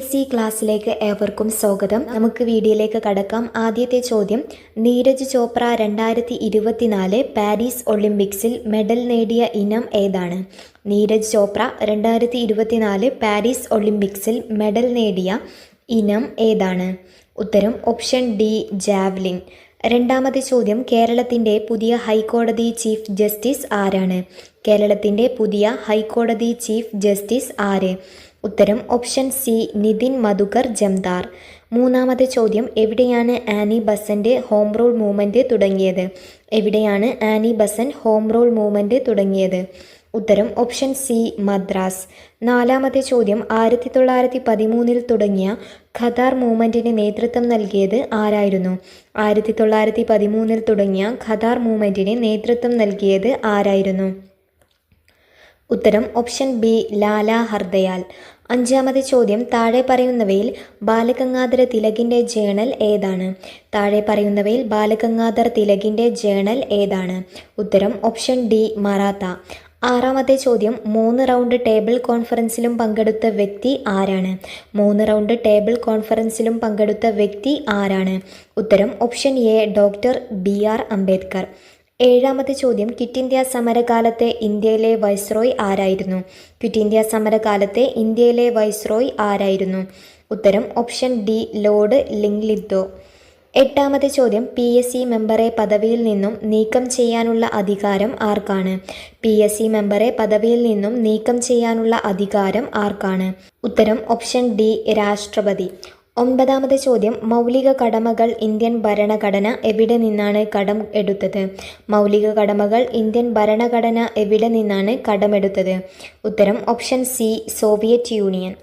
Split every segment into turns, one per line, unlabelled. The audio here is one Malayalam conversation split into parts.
PSC ക്ലാസ്സിലേക്ക് ഏവർക്കും സ്വാഗതം. നമുക്ക് വീഡിയോയിലേക്ക് കടക്കാം. ആദ്യത്തെ ചോദ്യം, നീരജ് ചോപ്ര 2024 പാരീസ് ഒളിമ്പിക്സിൽ മെഡൽ നേടിയ ഇനം ഏതാണ്? നീരജ് ചോപ്ര 2024 പാരീസ് ഒളിമ്പിക്സിൽ മെഡൽ നേടിയ ഇനം ഏതാണ്? ഉത്തരം ഓപ്ഷൻ ഡി, ജാവ്ലിൻ. രണ്ടാമത്തെ ചോദ്യം, കേരളത്തിൻ്റെ പുതിയ ഹൈക്കോടതി ചീഫ് ജസ്റ്റിസ് ആരാണ്? കേരളത്തിൻ്റെ പുതിയ ഹൈക്കോടതി ചീഫ് ജസ്റ്റിസ് ആര്? ഉത്തരം ഓപ്ഷൻ സി, നിതിൻ മധുകർ ജംദാർ. മൂന്നാമത്തെ ചോദ്യം, എവിടെയാണ് Annie Besant home rule movement തുടങ്ങിയത്? എവിടെയാണ് Annie Besant home rule movement തുടങ്ങിയത്? ഉത്തരം ഓപ്ഷൻ സി, മദ്രാസ്. നാലാമത്തെ ചോദ്യം, 1913 തുടങ്ങിയ ഖദാർ മൂവ്മെൻറ്റിന് നേതൃത്വം നൽകിയത് ആരായിരുന്നു? 1913 തുടങ്ങിയ ഖദാർ മൂവ്മെൻറ്റിന് നേതൃത്വം നൽകിയത് ആരായിരുന്നു? ഉത്തരം ഓപ്ഷൻ ബി, ലാല ഹർദയാൽ. അഞ്ചാമത്തെ ചോദ്യം, താഴെ പറയുന്നവയിൽ ബാലഗംഗാധര തിലകിൻ്റെ ജേണൽ ഏതാണ്? താഴെ പറയുന്നവയിൽ ബാലഗംഗാധർ തിലകിൻ്റെ ജേണൽ ഏതാണ്? ഉത്തരം ഓപ്ഷൻ ഡി, മറാത്ത. ആറാമത്തെ ചോദ്യം, 3 റൗണ്ട് ടേബിൾ കോൺഫറൻസിലും പങ്കെടുത്ത വ്യക്തി ആരാണ്? 3 റൗണ്ട് ടേബിൾ കോൺഫറൻസിലും പങ്കെടുത്ത വ്യക്തി ആരാണ്? ഉത്തരം option A, doctor BR Ambedkar. ഏഴാമത്തെ ചോദ്യം, ക്വിറ്റ് ഇന്ത്യ സമരകാലത്തെ ഇന്ത്യയിലെ വൈസ്രോയ് ആരായിരുന്നു? ക്വിറ്റ് ഇന്ത്യ സമരകാലത്തെ ഇന്ത്യയിലെ വൈസ്രോയ് ആരായിരുന്നു? ഉത്തരം ഓപ്ഷൻ ഡി, ലോർഡ് ലിങ്ലിത്ഗോ. എട്ടാമത്തെ ചോദ്യം, PSC മെമ്പറെ പദവിയിൽ നിന്നും നീക്കം ചെയ്യാനുള്ള അധികാരം ആർക്കാണ്? PSC മെമ്പറെ പദവിയിൽ നിന്നും നീക്കം ചെയ്യാനുള്ള അധികാരം ആർക്കാണ്? ഉത്തരം ഓപ്ഷൻ ഡി, രാഷ്ട്രപതി. ഒൻപതാമത്തെ ചോദ്യം, മൗലിക കടമകൾ ഇന്ത്യൻ ഭരണഘടന എവിടെ നിന്നാണ് കടം എടുത്തത്? മൗലിക കടമകൾ ഇന്ത്യൻ ഭരണഘടന എവിടെ നിന്നാണ് കടമെടുത്തത്? ഉത്തരം ഓപ്ഷൻ സി, സോവിയറ്റ് യൂണിയൻ.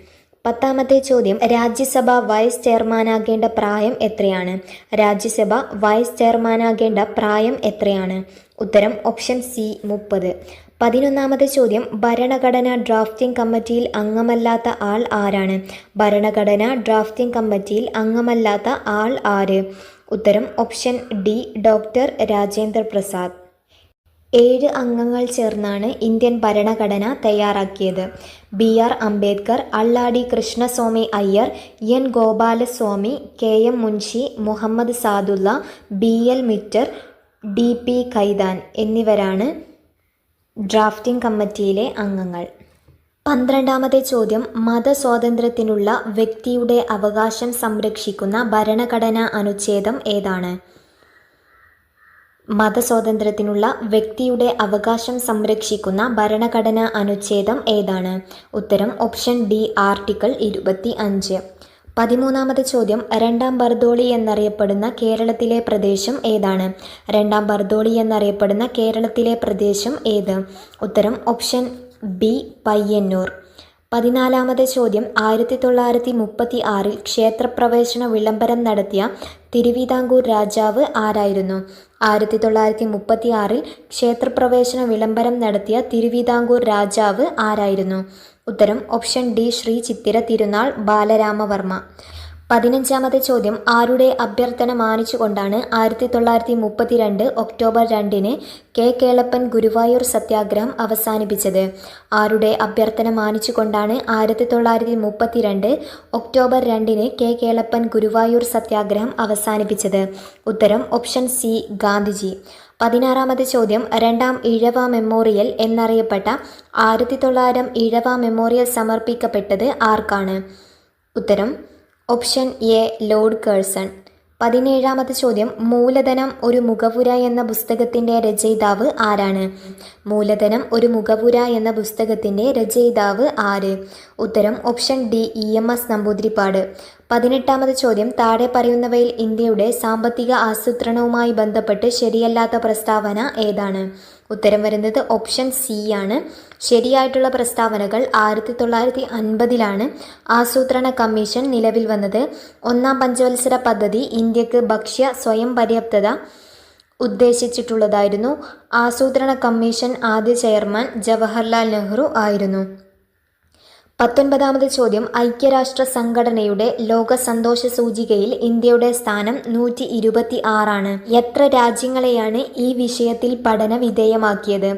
പത്താമത്തെ ചോദ്യം, രാജ്യസഭ വൈസ് ചെയർമാനാകേണ്ട പ്രായം എത്രയാണ്? രാജ്യസഭ വൈസ് ചെയർമാനാകേണ്ട പ്രായം എത്രയാണ്? ഉത്തരം ഓപ്ഷൻ സി, 30. 11ാമത്തെ ചോദ്യം, ഭരണഘടനാ ഡ്രാഫ്റ്റിംഗ് കമ്മിറ്റിയിൽ അംഗമല്ലാത്ത ആൾ ആരാണ്? ഭരണഘടനാ ഡ്രാഫ്റ്റിംഗ് കമ്മിറ്റിയിൽ അംഗമല്ലാത്ത ആൾ ആര്? ഉത്തരം option D, doctor Rajendra Prasad. 7 അംഗങ്ങൾ ചേർന്നാണ് ഇന്ത്യൻ ഭരണഘടന തയ്യാറാക്കിയത്. BR Ambedkar, അള്ളാടി Krishnaswamy Iyer, N Gopalaswamy, KM Munshi, Muhammad Saadulla, BL മിറ്റർ, DP Khaitan എന്നിവരാണ് ഡ്രാഫ്റ്റിംഗ് കമ്മിറ്റിയിലെ അംഗങ്ങൾ. 12ാമത്തെ ചോദ്യം, മതസ്വാതന്ത്ര്യത്തിനുള്ള വ്യക്തിയുടെ അവകാശം സംരക്ഷിക്കുന്ന ഭരണഘടനാ അനുച്ഛേദം ഏതാണ്? മതസ്വാതന്ത്ര്യത്തിനുള്ള വ്യക്തിയുടെ അവകാശം സംരക്ഷിക്കുന്ന ഭരണഘടനാ അനുച്ഛേദം ഏതാണ്? ഉത്തരം ഓപ്ഷൻ ഡി, ആർട്ടിക്കിൾ 25. 13ാമത്തെ ചോദ്യം, രണ്ടാം ബർദോളി എന്നറിയപ്പെടുന്ന കേരളത്തിലെ പ്രദേശം ഏതാണ്? രണ്ടാം ബർദോളി എന്നറിയപ്പെടുന്ന കേരളത്തിലെ പ്രദേശം ഏത്? ഉത്തരം ഓപ്ഷൻ ബി, പയ്യന്നൂർ. 14ാമത്തെ ചോദ്യം, 1936 ക്ഷേത്രപ്രവേശന വിളംബരം നടത്തിയ തിരുവിതാംകൂർ രാജാവ് ആരായിരുന്നു? 1936 ക്ഷേത്രപ്രവേശന വിളംബരം നടത്തിയ തിരുവിതാംകൂർ രാജാവ് ആരായിരുന്നു? ഉത്തരം ഓപ്ഷൻ ഡി, ശ്രീ ചിത്തിര തിരുനാൾ ബാലരാമവർമ്മ. 15ാമത്തെ ചോദ്യം, ആരുടെ അഭ്യർത്ഥന മാനിച്ചുകൊണ്ടാണ് 1932 ഒക്ടോബർ 2 കേളപ്പൻ ഗുരുവായൂർ സത്യാഗ്രഹം അവസാനിപ്പിച്ചത്? ആരുടെ അഭ്യർത്ഥന മാനിച്ചുകൊണ്ടാണ് 1932 ഒക്ടോബർ 2 കേളപ്പൻ ഗുരുവായൂർ സത്യാഗ്രഹം അവസാനിപ്പിച്ചത്? ഉത്തരം ഓപ്ഷൻ സി, ഗാന്ധിജി. 16ാമത്തെ ചോദ്യം, രണ്ടാം ഈഴവ മെമ്മോറിയൽ എന്നറിയപ്പെട്ട 1900 ഈഴവ മെമ്മോറിയൽ സമർപ്പിക്കപ്പെട്ടത് ആർക്കാണ്? ഉത്തരം ഓപ്ഷൻ എ, ലോർഡ് കേഴ്സൺ. 17ാമത്തെ ചോദ്യം, മൂലധനം ഒരു മുഖവുര എന്ന പുസ്തകത്തിൻ്റെ രചയിതാവ് ആരാണ്? മൂലധനം ഒരു മുഖവുര എന്ന പുസ്തകത്തിൻ്റെ രചയിതാവ് ആര്? ഉത്തരം ഓപ്ഷൻ ഡി, EMS നമ്പൂതിരിപ്പാട്. 18ാമത്തെ ചോദ്യം, താഴെ പറയുന്നവയിൽ ഇന്ത്യയുടെ സാമ്പത്തിക ആസൂത്രണവുമായി ബന്ധപ്പെട്ട് ശരിയല്ലാത്ത പ്രസ്താവന ഏതാണ്? ഉത്തരം വരുന്നത് ഓപ്ഷൻ സി ആണ്. ശരിയായിട്ടുള്ള പ്രസ്താവനകൾ, 1950 ആസൂത്രണ കമ്മീഷൻ നിലവിൽ വന്നത്. 1ാം പഞ്ചവത്സര പദ്ധതി ഇന്ത്യക്ക് ഭക്ഷ്യ സ്വയം പര്യാപ്തത ഉദ്ദേശിച്ചിട്ടുള്ളതായിരുന്നു. ആസൂത്രണ കമ്മീഷൻ ആദ്യ ചെയർമാൻ ജവഹർലാൽ നെഹ്റു ആയിരുന്നു. 19ാമത് ചോദ്യം, ഐക്യരാഷ്ട്ര സംഘടനയുടെ ലോക സന്തോഷ സൂചികയിൽ ഇന്ത്യയുടെ സ്ഥാനം 126 എത്ര രാജ്യങ്ങളെയാണ് ഈ വിഷയത്തിൽ പഠന വിധേയമാക്കിയത്?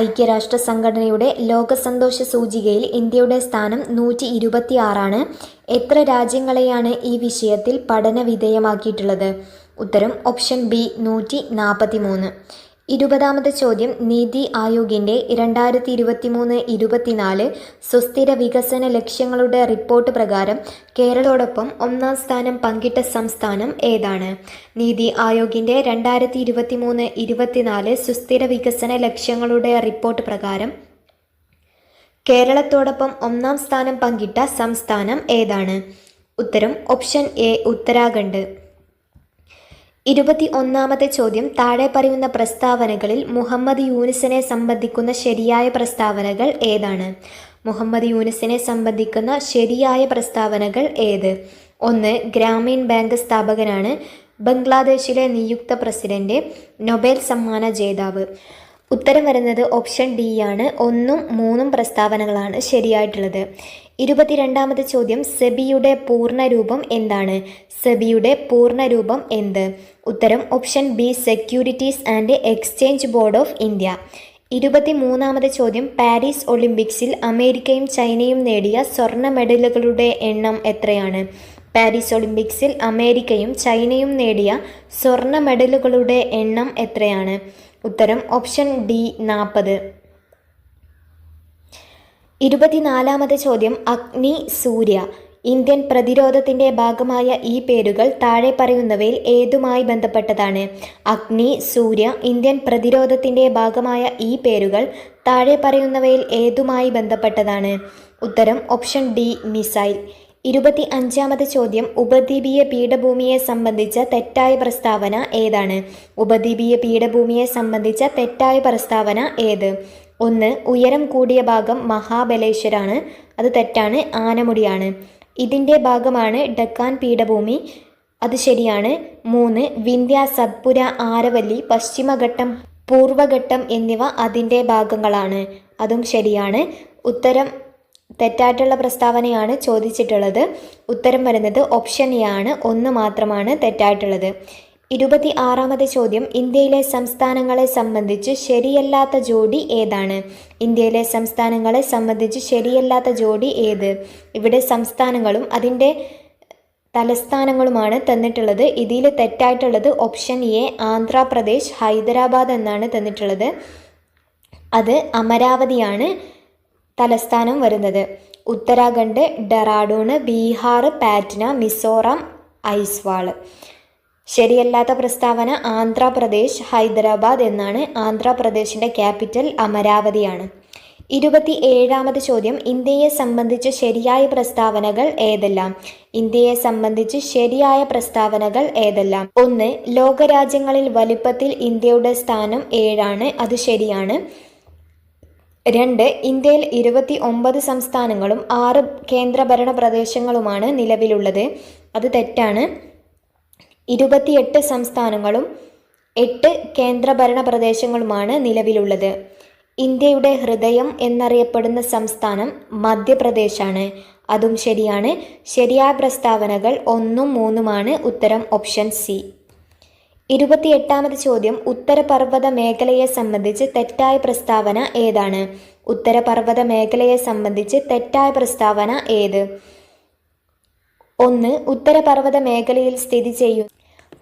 ഐക്യരാഷ്ട്ര സംഘടനയുടെ ലോക സന്തോഷ സൂചികയിൽ ഇന്ത്യയുടെ സ്ഥാനം 126 എത്ര രാജ്യങ്ങളെയാണ് ഈ വിഷയത്തിൽ പഠന വിധേയമാക്കിയിട്ടുള്ളത്? ഉത്തരം ഓപ്ഷൻ ബി 143. 20ാമത് ചോദ്യം, നീതി ആയോഗിൻ്റെ 2023-24 സുസ്ഥിര വികസന ലക്ഷ്യങ്ങളുടെ റിപ്പോർട്ട് പ്രകാരം കേരളത്തോടൊപ്പം 1ാം സ്ഥാനം പങ്കിട്ട സംസ്ഥാനം ഏതാണ്? നീതി ആയോഗിൻ്റെ 2023-24 സുസ്ഥിര വികസന ലക്ഷ്യങ്ങളുടെ റിപ്പോർട്ട് പ്രകാരം കേരളത്തോടൊപ്പം 1ാം സ്ഥാനം പങ്കിട്ട സംസ്ഥാനം ഏതാണ്? ഉത്തരം ഓപ്ഷൻ എ ഉത്തരാഖണ്ഡ്. 21ാമത്തെ ചോദ്യം, താഴെ പറയുന്ന പ്രസ്താവനകളിൽ മുഹമ്മദ് യൂനുസിനെ സംബന്ധിക്കുന്ന ശരിയായ പ്രസ്താവനകൾ ഏതാണ്? മുഹമ്മദ് യൂനുസിനെ സംബന്ധിക്കുന്ന ശരിയായ പ്രസ്താവനകൾ ഏത്? 1. ഗ്രാമീൺ ബാങ്ക് സ്ഥാപകനാണ്. ബംഗ്ലാദേശിലെ നിയുക്ത പ്രസിഡന്റ്. നൊബേൽ സമ്മാന ജേതാവ്. ഉത്തരം വരുന്നത് ഓപ്ഷൻ ഡി ആണ്. 1ഉം 3ഉം പ്രസ്താവനകളാണ് ശരിയായിട്ടുള്ളത്. 22ാമത്തെ ചോദ്യം, സെബിയുടെ പൂർണ്ണരൂപം എന്താണ്? സെബിയുടെ പൂർണ്ണരൂപം എന്ത്? ഉത്തരം option B securities and exchange board of India. 23ാമത്തെ ചോദ്യം, പാരീസ് ഒളിമ്പിക്സിൽ അമേരിക്കയും ചൈനയും നേടിയ സ്വർണ്ണ മെഡലുകളുടെ എണ്ണം എത്രയാണ്? പാരീസ് ഒളിമ്പിക്സിൽ അമേരിക്കയും ചൈനയും നേടിയ സ്വർണ്ണ മെഡലുകളുടെ എണ്ണം എത്രയാണ്? ഉത്തരം ഓപ്ഷൻ ഡി 40. 24ാമത്തെ ചോദ്യം, അഗ്നി, സൂര്യ. ഇന്ത്യൻ പ്രതിരോധത്തിൻ്റെ ഭാഗമായ ഈ പേരുകൾ താഴെ പറയുന്നവയിൽ ഏതുമായി ബന്ധപ്പെട്ടതാണ്? അഗ്നി, സൂര്യ. ഇന്ത്യൻ പ്രതിരോധത്തിൻ്റെ ഭാഗമായ ഈ പേരുകൾ താഴെ പറയുന്നവയിൽ ഏതുമായി ബന്ധപ്പെട്ടതാണ്? ഉത്തരം ഓപ്ഷൻ ഡി മിസൈൽ. 25ാമത്തെ ചോദ്യം, ഉപദ്വീപീയ പീഠഭൂമിയെ സംബന്ധിച്ച തെറ്റായ പ്രസ്താവന ഏതാണ്? ഉപദ്വീപീയ പീഠഭൂമിയെ സംബന്ധിച്ച തെറ്റായ പ്രസ്താവന ഏത്? 1. ഉയരം കൂടിയ ഭാഗം മഹാബലേശ്വരാണ്. അത് തെറ്റാണ്, ആനമുടിയാണ്. ഇതിൻ്റെ ഭാഗമാണ് ഡക്കാൻ പീഠഭൂമി. അത് ശരിയാണ്. 3. വിന്ധ്യ, സത്പുര, ആരവല്ലി, പശ്ചിമഘട്ടം, പൂർവഘട്ടം എന്നിവ അതിൻ്റെ ഭാഗങ്ങളാണ്. അതും ശരിയാണ്. ഉത്തരം തെറ്റായിട്ടുള്ള പ്രസ്താവനയാണ് ചോദിച്ചിട്ടുള്ളത്. ഉത്തരം വരുന്നത് ഓപ്ഷൻ എ ആണ്. 1 മാത്രമാണ് തെറ്റായിട്ടുള്ളത്. 26ാമത്തെ ചോദ്യം, ഇന്ത്യയിലെ സംസ്ഥാനങ്ങളെ സംബന്ധിച്ച് ശരിയല്ലാത്ത ജോഡി ഏതാണ്? ഇന്ത്യയിലെ സംസ്ഥാനങ്ങളെ സംബന്ധിച്ച് ശരിയല്ലാത്ത ജോഡി ഏത്? ഇവിടെ സംസ്ഥാനങ്ങളും അതിൻ്റെ തലസ്ഥാനങ്ങളുമാണ് തന്നിട്ടുള്ളത്. ഇതിൽ തെറ്റായിട്ടുള്ളത് ഓപ്ഷൻ എ ആന്ധ്രാപ്രദേശ്, ഹൈദരാബാദ് എന്നാണ് തന്നിട്ടുള്ളത്. അത് അമരാവതിയാണ് തലസ്ഥാനം വരുന്നത്. ഉത്തരാഖണ്ഡ് ഡെറാഡൂൺ, ബീഹാർ പാറ്റ്ന, മിസോറാം ഐസ്വാൾ. ശരിയല്ലാത്ത പ്രസ്താവന ആന്ധ്രാപ്രദേശ്, ഹൈദരാബാദ് എന്നാണ്. ആന്ധ്രാപ്രദേശിൻ്റെ ക്യാപിറ്റൽ അമരാവതിയാണ്. 27ാമത് ചോദ്യം, ഇന്ത്യയെ സംബന്ധിച്ച് ശരിയായ പ്രസ്താവനകൾ ഏതെല്ലാം? ഇന്ത്യയെ സംബന്ധിച്ച് ശരിയായ പ്രസ്താവനകൾ ഏതെല്ലാം? 1. ലോകരാജ്യങ്ങളിൽ വലിപ്പത്തിൽ ഇന്ത്യയുടെ സ്ഥാനം 7. അത് ശരിയാണ്. 2. ഇന്ത്യയിൽ 29 സംസ്ഥാനങ്ങളും 6 കേന്ദ്രഭരണ പ്രദേശങ്ങളുമാണ് നിലവിലുള്ളത്. അത് തെറ്റാണ്. 28 സംസ്ഥാനങ്ങളും 8 കേന്ദ്രഭരണ പ്രദേശങ്ങളുമാണ് നിലവിലുള്ളത്. ഇന്ത്യയുടെ ഹൃദയം എന്നറിയപ്പെടുന്ന സംസ്ഥാനം മധ്യപ്രദേശാണ്. അതും ശരിയാണ്. ശരിയായ പ്രസ്താവനകൾ 1ഉം 3ഉമാണ്. ഉത്തരം ഓപ്ഷൻ സി. 28ാമത് ചോദ്യം, ഉത്തരപർവ്വത മേഖലയെ സംബന്ധിച്ച് തെറ്റായ പ്രസ്താവന ഏതാണ്? ഉത്തരപർവ്വത മേഖലയെ സംബന്ധിച്ച് തെറ്റായ പ്രസ്താവന ഏത്? 1. ഉത്തരപർവ്വത മേഖലയിൽ സ്ഥിതി ചെയ്യുന്ന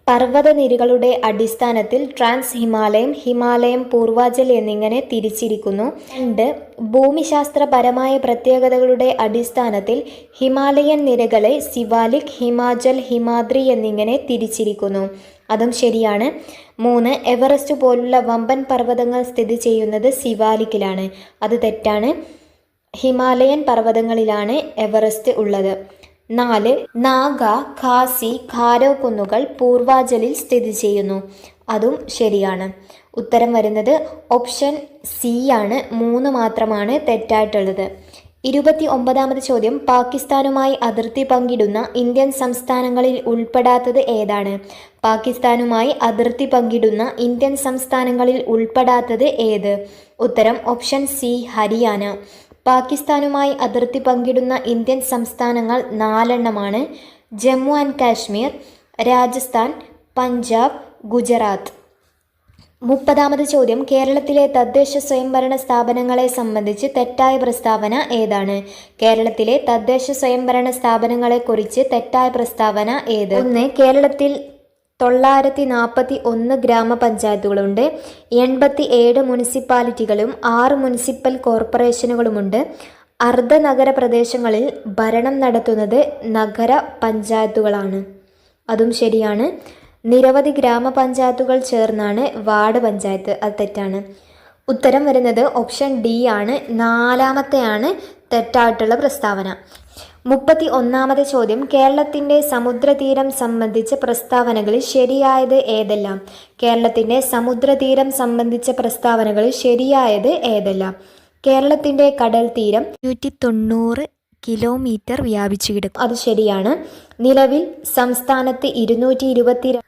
പർവ്വതനിരകളുടെ അടിസ്ഥാനത്തിൽ ട്രാൻസ് ഹിമാലയം, ഹിമാലയം, പൂർവാചൽ എന്നിങ്ങനെ തിരിച്ചിരിക്കുന്നു. 2. ഭൂമിശാസ്ത്രപരമായ പ്രത്യേകതകളുടെ അടിസ്ഥാനത്തിൽ ഹിമാലയൻ നിരകളെ സിവാലിക്, ഹിമാചൽ, ഹിമാദ്രി എന്നിങ്ങനെ തിരിച്ചിരിക്കുന്നു. അതും ശരിയാണ്. 3. എവറസ്റ്റ് പോലുള്ള വമ്പൻ പർവ്വതങ്ങൾ സ്ഥിതി ചെയ്യുന്നത് സിവാലിക്കിലാണ്. അത് തെറ്റാണ്. ഹിമാലയൻ പർവ്വതങ്ങളിലാണ് എവറസ്റ്റ് ഉള്ളത്. 4. നാഗ, ഖാസി, ഖാരോ കുന്നുകൾ പൂർവാചലിൽ സ്ഥിതി ചെയ്യുന്നു. അതും ശരിയാണ്. ഉത്തരം വരുന്നത് ഓപ്ഷൻ സി ആണ്. 3 മാത്രമാണ് തെറ്റായിട്ടുള്ളത്. 29ാമത് ചോദ്യം, പാകിസ്ഥാനുമായി അതിർത്തി പങ്കിടുന്ന ഇന്ത്യൻ സംസ്ഥാനങ്ങളിൽ ഉൾപ്പെടാത്തത് ഏതാണ്? പാകിസ്ഥാനുമായി അതിർത്തി പങ്കിടുന്ന ഇന്ത്യൻ സംസ്ഥാനങ്ങളിൽ ഉൾപ്പെടാത്തത് ഏത്? ഉത്തരം ഓപ്ഷൻ സി ഹരിയാന. പാകിസ്ഥാനുമായി അതിർത്തി പങ്കിടുന്ന ഇന്ത്യൻ സംസ്ഥാനങ്ങൾ 4 ജമ്മു ആൻഡ് കാശ്മീർ, രാജസ്ഥാൻ, പഞ്ചാബ്, ഗുജറാത്ത്. 30 ചോദ്യം, കേരളത്തിലെ തദ്ദേശ സ്വയംഭരണ സ്ഥാപനങ്ങളെ സംബന്ധിച്ച് തെറ്റായ പ്രസ്താവന ഏതാണ്? കേരളത്തിലെ തദ്ദേശ സ്വയംഭരണ സ്ഥാപനങ്ങളെക്കുറിച്ച് തെറ്റായ പ്രസ്താവന ഏത്? 1. കേരളത്തിൽ 941 ഗ്രാമപഞ്ചായത്തുകളുണ്ട്, 87 മുനിസിപ്പാലിറ്റികളും 6 മുനിസിപ്പൽ കോർപ്പറേഷനുകളുമുണ്ട്. അർദ്ധനഗര പ്രദേശങ്ങളിൽ ഭരണം നടത്തുന്നത് നഗര പഞ്ചായത്തുകളാണ്. അതും ശരിയാണ്. നിരവധി ഗ്രാമപഞ്ചായത്തുകൾ ചേർന്നാണ് വാർഡ് പഞ്ചായത്ത്. അത് തെറ്റാണ്. ഉത്തരം വരുന്നത് ഓപ്ഷൻ ഡി ആണ്. 4ാമത്തെയാണ് തെറ്റായിട്ടുള്ള പ്രസ്താവന. 31 ചോദ്യം, കേരളത്തിൻ്റെ സമുദ്രതീരം സംബന്ധിച്ച പ്രസ്താവനകളിൽ ശരിയായത് ഏതെല്ലാം? കേരളത്തിൻ്റെ സമുദ്രതീരം സംബന്ധിച്ച പ്രസ്താവനകളിൽ ശരിയായത് ഏതെല്ലാം? കേരളത്തിൻ്റെ കടൽ തീരം 190 കിലോമീറ്റർ വ്യാപിച്ചു കിടക്കും. അത് ശരിയാണ്. നിലവിൽ സംസ്ഥാനത്ത് 222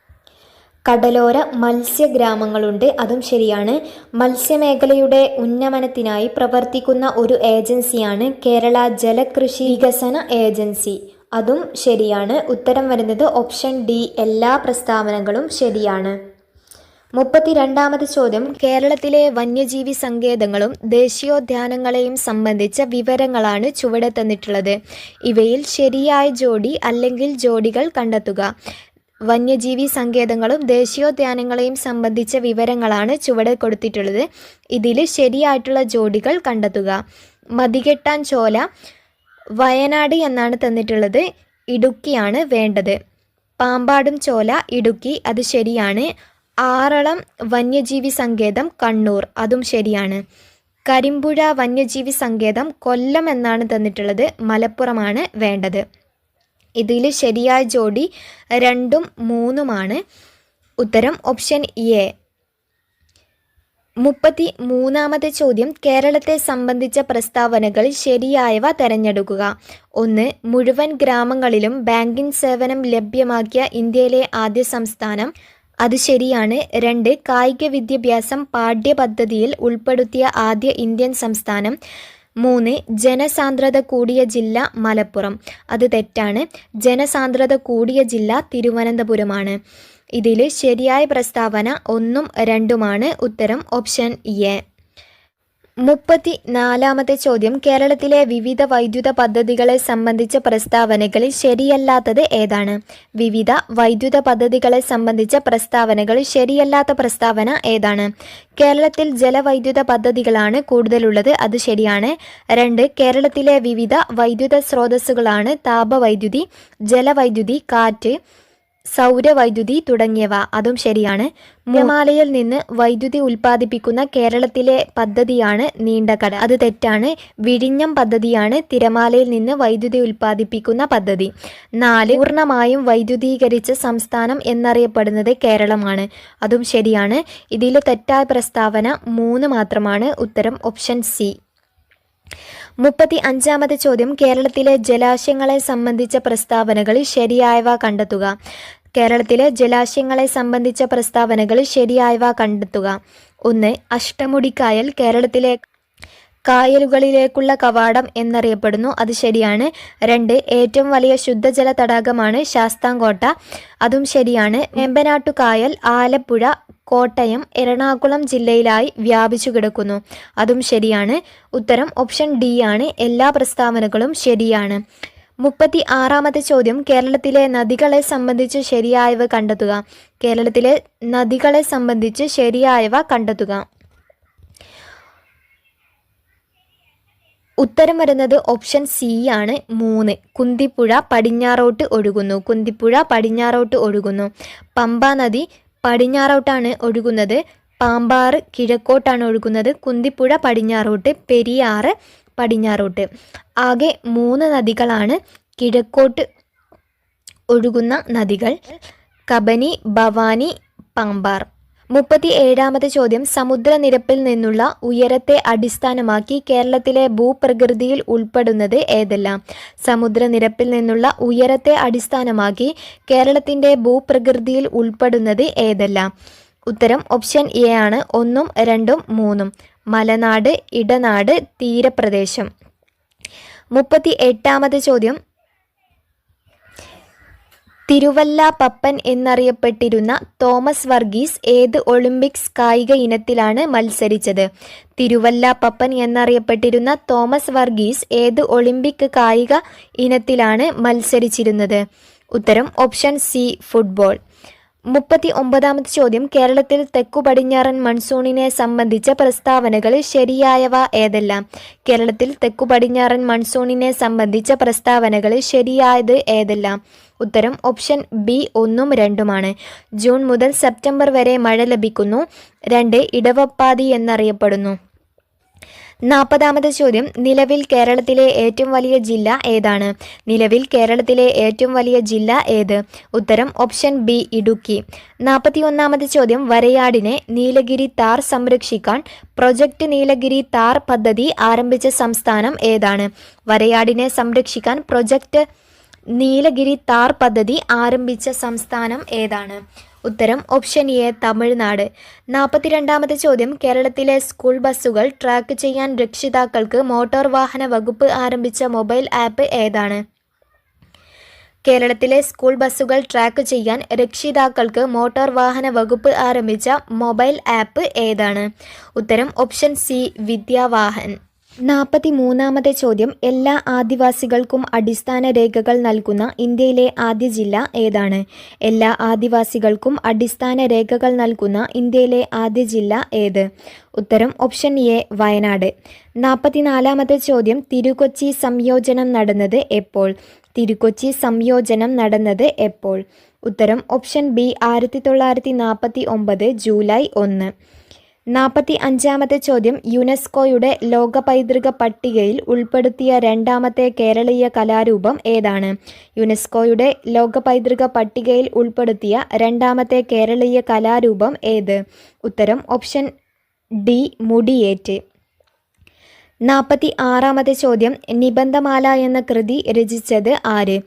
കടലോര മത്സ്യഗ്രാമങ്ങളുണ്ട്. അതും ശരിയാണ്. മത്സ്യമേഖലയുടെ ഉന്നമനത്തിനായി പ്രവർത്തിക്കുന്ന ഒരു ഏജൻസിയാണ് കേരള ജലകൃഷി വികസന ഏജൻസി. അതും ശരിയാണ്. ഉത്തരം വരുന്നത് ഓപ്ഷൻ ഡി. എല്ലാ പ്രസ്താവനകളും ശരിയാണ്. 32 ചോദ്യം, കേരളത്തിലെ വന്യജീവി സങ്കേതങ്ങളും ദേശീയോദ്യാനങ്ങളെയും സംബന്ധിച്ച വിവരങ്ങളാണ് ചുവടെ തന്നിട്ടുള്ളത്. ഇവയിൽ ശരിയായ ജോഡി അല്ലെങ്കിൽ ജോഡികൾ കണ്ടെത്തുക. വന്യജീവി സങ്കേതങ്ങളും ദേശീയോദ്യാനങ്ങളെയും സംബന്ധിച്ച വിവരങ്ങളാണ് ചുവടെ കൊടുത്തിട്ടുള്ളത്. ഇതിൽ ശരിയായിട്ടുള്ള ജോഡികൾ കണ്ടെത്തുക. മതികെട്ടാൻ ചോല വയനാട് എന്നാണ് തന്നിട്ടുള്ളത്. ഇടുക്കിയാണ് വേണ്ടത്. പാമ്പാടും ചോല ഇടുക്കി, അത് ശരിയാണ്. ആറളം വന്യജീവി സങ്കേതം കണ്ണൂർ, അതും ശരിയാണ്. കരിമ്പുഴ വന്യജീവി സങ്കേതം കൊല്ലം എന്നാണ് തന്നിട്ടുള്ളത്. മലപ്പുറമാണ് വേണ്ടത്. ഇതിൽ ശരിയായ ജോഡി 2ഉം 3ഉമാണ്. ഉത്തരം ഓപ്ഷൻ എ. 33 ചോദ്യം, കേരളത്തെ സംബന്ധിച്ച പ്രസ്താവനകൾ ശരിയായവ തിരഞ്ഞെടുക്കുക. 1. മുഴുവൻ ഗ്രാമങ്ങളിലും ബാങ്കിംഗ് സേവനം ലഭ്യമാക്കിയ ഇന്ത്യയിലെ ആദ്യ സംസ്ഥാനം. അത് ശരിയാണ്. 2. കായിക വിദ്യാഭ്യാസം പാഠ്യപദ്ധതിയിൽ ഉൾപ്പെടുത്തിയ ആദ്യ ഇന്ത്യൻ സംസ്ഥാനം. 3. ജനസാന്ദ്രത കൂടിയ ജില്ല മലപ്പുറം. അത് തെറ്റാണ്. ജനസാന്ദ്രത കൂടിയ ജില്ല തിരുവനന്തപുരമാണ്. ഇതിൽ ശരിയായ പ്രസ്താവന 1ഉം 2ഉമാണ്. ഉത്തരം ഓപ്ഷൻ എ. 34 ചോദ്യം, കേരളത്തിലെ വിവിധ വൈദ്യുത പദ്ധതികളെ സംബന്ധിച്ച പ്രസ്താവനകളിൽ ശരിയല്ലാത്തത് ഏതാണ്? വിവിധ വൈദ്യുത പദ്ധതികളെ സംബന്ധിച്ച പ്രസ്താവനകളിൽ ശരിയല്ലാത്ത പ്രസ്താവന ഏതാണ്? കേരളത്തിൽ ജലവൈദ്യുത പദ്ധതികളാണ് കൂടുതലുള്ളത്. അത് ശരിയാണ്. 2. കേരളത്തിലെ വിവിധ വൈദ്യുത സ്രോതസ്സുകളാണ് താപവൈദ്യുതി, ജലവൈദ്യുതി, കാറ്റ്, സൗരവൈദ്യുതി തുടങ്ങിയവ. അതും ശരിയാണ്. തിരമാലയിൽ നിന്ന് വൈദ്യുതി ഉൽപ്പാദിപ്പിക്കുന്ന കേരളത്തിലെ പദ്ധതിയാണ് നീണ്ടകടൽ. അത് തെറ്റാണ്. വിഴിഞ്ഞം പദ്ധതിയാണ് തിരമാലയിൽ നിന്ന് വൈദ്യുതി ഉൽപ്പാദിപ്പിക്കുന്ന പദ്ധതി. 4. പൂർണ്ണമായും വൈദ്യുതീകരിച്ച സംസ്ഥാനം എന്നറിയപ്പെടുന്നത് കേരളമാണ്. അതും ശരിയാണ്. ഇതിൽ തെറ്റായ പ്രസ്താവന 3 മാത്രമാണ്. ഉത്തരം ഓപ്ഷൻ സി. 35 ചോദ്യം, കേരളത്തിലെ ജലാശയങ്ങളെ സംബന്ധിച്ച പ്രസ്താവനകളിൽ ശരിയായവ കണ്ടെത്തുക. കേരളത്തിലെ ജലാശയങ്ങളെ സംബന്ധിച്ച പ്രസ്താവനകളിൽ ശരിയായവ കണ്ടെത്തുക. 1. അഷ്ടമുടിക്കായൽ കേരളത്തിലെ കായലുകളിലേക്കുള്ള കവാടം എന്നറിയപ്പെടുന്നു. അത് ശരിയാണ്. 2. ഏറ്റവും വലിയ ശുദ്ധജല തടാകമാണ് ശാസ്താംകോട്ട. അതും ശരിയാണ്. വേമ്പനാട്ടുകായൽ ആലപ്പുഴ, കോട്ടയം, എറണാകുളം ജില്ലയിലായി വ്യാപിച്ചു കിടക്കുന്നു. അതും ശരിയാണ്. ഉത്തരം ഓപ്ഷൻ ഡി ആണ്. എല്ലാ പ്രസ്താവനകളും ശരിയാണ്. 36 ചോദ്യം, കേരളത്തിലെ നദികളെ സംബന്ധിച്ച് ശരിയായവ കണ്ടെത്തുക. കേരളത്തിലെ നദികളെ സംബന്ധിച്ച് ശരിയായവ കണ്ടെത്തുക. ഉത്തരം വരുന്നത് ഓപ്ഷൻ സി ആണ്. 3. കുന്തിപ്പുഴ പടിഞ്ഞാറോട്ട് ഒഴുകുന്നു. കുന്തിപ്പുഴ പടിഞ്ഞാറോട്ട് ഒഴുകുന്നു. പമ്പാ നദി പടിഞ്ഞാറോട്ടാണ് ഒഴുകുന്നത്. പാമ്പാറ് കിഴക്കോട്ടാണ് ഒഴുകുന്നത്. കുന്തിപ്പുഴ പടിഞ്ഞാറോട്ട്, പെരിയാറ് പടിഞ്ഞാറോട്ട്. ആകെ 3 നദികളാണ് കിഴക്കോട്ട് ഒഴുകുന്ന നദികൾ: കബനി, ഭവാനി, പാമ്പാർ. 37 ചോദ്യം, സമുദ്രനിരപ്പിൽ നിന്നുള്ള ഉയരത്തെ അടിസ്ഥാനമാക്കി കേരളത്തിലെ ഭൂപ്രകൃതിയിൽ ഉൾപ്പെടുന്നത് ഏതെല്ലാം? സമുദ്രനിരപ്പിൽ നിന്നുള്ള ഉയരത്തെ അടിസ്ഥാനമാക്കി കേരളത്തിൻ്റെ ഭൂപ്രകൃതിയിൽ ഉൾപ്പെടുന്നത് ഏതെല്ലാം? ഉത്തരം ഓപ്ഷൻ എ ആണ്. 1ഉം 2ഉം 3ഉം. മലനാട്, ഇടനാട്, തീരപ്രദേശം. 38ാമത്തെ ചോദ്യം, തിരുവല്ല പപ്പൻ എന്നറിയപ്പെട്ടിരുന്ന തോമസ് വർഗീസ് ഏത് ഒളിമ്പിക്സ് കായിക ഇനത്തിലാണ് മത്സരിച്ചത്? തിരുവല്ല പപ്പൻ എന്നറിയപ്പെട്ടിരുന്ന തോമസ് വർഗീസ് ഏത് ഒളിമ്പിക് കായിക ഇനത്തിലാണ് മത്സരിച്ചിരുന്നത്? ഉത്തരം ഓപ്ഷൻ സി, ഫുട്ബോൾ. 39ാമത്തെ ചോദ്യം, കേരളത്തിൽ തെക്കു പടിഞ്ഞാറൻ മൺസൂണിനെ സംബന്ധിച്ച പ്രസ്താവനകളിൽ ശരിയായവ ഏതെല്ലാം? കേരളത്തിൽ തെക്കു പടിഞ്ഞാറൻ മൺസൂണിനെ സംബന്ധിച്ച പ്രസ്താവനകളിൽ ശരിയായത് ഏതെല്ലാം? ഉത്തരം ഓപ്ഷൻ ബി 1ഉം 2ഉമാണ്. ജൂൺ മുതൽ സെപ്റ്റംബർ വരെ മഴ ലഭിക്കുന്നു. 2 ഇടവപ്പാതി എന്നറിയപ്പെടുന്നു. 40ാമത്തെ ചോദ്യം, നിലവിൽ കേരളത്തിലെ ഏറ്റവും വലിയ ജില്ല ഏതാണ്? നിലവിൽ കേരളത്തിലെ ഏറ്റവും വലിയ ജില്ല ഏത്? ഉത്തരം ഓപ്ഷൻ ബി, ഇടുക്കി. 41ാമത്തെ ചോദ്യം, വരയാടിനെ നീലഗിരി താർ സംരക്ഷിക്കാൻ പ്രൊജക്ട് നീലഗിരി താർ പദ്ധതി ആരംഭിച്ച സംസ്ഥാനം ഏതാണ്? വരയാടിനെ സംരക്ഷിക്കാൻ പ്രൊജക്ട് നീലഗിരി താർ പദ്ധതി ആരംഭിച്ച സംസ്ഥാനം ഏതാണ്? ഉത്തരം ഓപ്ഷൻ എ, തമിഴ്നാട്. 42ാമത്തെ ചോദ്യം, കേരളത്തിലെ സ്കൂൾ ബസ്സുകൾ ട്രാക്ക് ചെയ്യാൻ രക്ഷിതാക്കൾക്ക് മോട്ടോർ വാഹന വകുപ്പ് ആരംഭിച്ച മൊബൈൽ ആപ്പ് ഏതാണ്? കേരളത്തിലെ സ്കൂൾ ബസ്സുകൾ ട്രാക്ക് ചെയ്യാൻ രക്ഷിതാക്കൾക്ക് മോട്ടോർ വാഹന വകുപ്പ് ആരംഭിച്ച മൊബൈൽ ആപ്പ് ഏതാണ്? ഉത്തരം ഓപ്ഷൻ സി, വിദ്യാവാഹൻ. 43ാമത്തെ ചോദ്യം, എല്ലാ ആദിവാസികൾക്കും അടിസ്ഥാന രേഖകൾ നൽകുന്ന ഇന്ത്യയിലെ ആദ്യ ജില്ല ഏതാണ്? എല്ലാ ആദിവാസികൾക്കും അടിസ്ഥാന രേഖകൾ നൽകുന്ന ഇന്ത്യയിലെ ആദ്യ ജില്ല ഏത്? ഉത്തരം ഓപ്ഷൻ എ, വയനാട്. 44ാമത്തെ ചോദ്യം, തിരുക്കൊച്ചി സംയോജനം നടന്നത് എപ്പോൾ? തിരുക്കൊച്ചി സംയോജനം നടന്നത് എപ്പോൾ? ഉത്തരം ഓപ്ഷൻ ബി, 1949 ജൂലൈ 1. 45ാമത്തെ ചോദ്യം, യുനെസ്കോയുടെ ലോക പൈതൃക പട്ടികയിൽ ഉൾപ്പെടുത്തിയ രണ്ടാമത്തെ കേരളീയ കലാരൂപം ഏതാണ്? യുനെസ്കോയുടെ ലോക പൈതൃക പട്ടികയിൽ ഉൾപ്പെടുത്തിയ രണ്ടാമത്തെ കേരളീയ കലാരൂപം ഏത്? ഉത്തരം ഓപ്ഷൻ ഡി, മുടിയേറ്റ്. 46ാമത്തെ ചോദ്യം, നിബന്ധമാല എന്ന കൃതി രചിച്ചത് ആര്?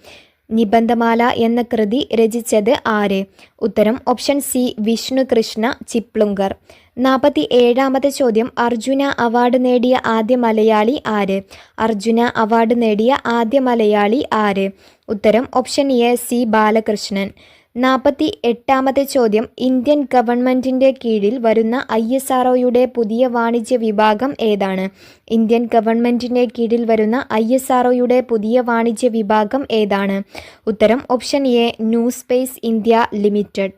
നിബന്ധമാല എന്ന കൃതി രചിച്ചത് ആര്? ഉത്തരം ഓപ്ഷൻ സി, വിഷ്ണു കൃഷ്ണ ചിപ്ലുങ്കർ. 47ാമത്തെ ചോദ്യം, അർജുന അവാർഡ് നേടിയ ആദ്യ മലയാളി ആര്? അർജുന അവാർഡ് നേടിയ ആദ്യ മലയാളി ആര്? ഉത്തരം ഓപ്ഷൻ എ, സി ബാലകൃഷ്ണൻ. 48ാമത്തെ ചോദ്യം, ഇന്ത്യൻ ഗവൺമെൻറ്റിൻ്റെ കീഴിൽ വരുന്ന ISROയുടെ പുതിയ വാണിജ്യ വിഭാഗം ഏതാണ്? ഇന്ത്യൻ ഗവൺമെൻറ്റിൻ്റെ കീഴിൽ വരുന്ന ISROയുടെ പുതിയ വാണിജ്യ വിഭാഗം ഏതാണ്? ഉത്തരം option A, new space India limited.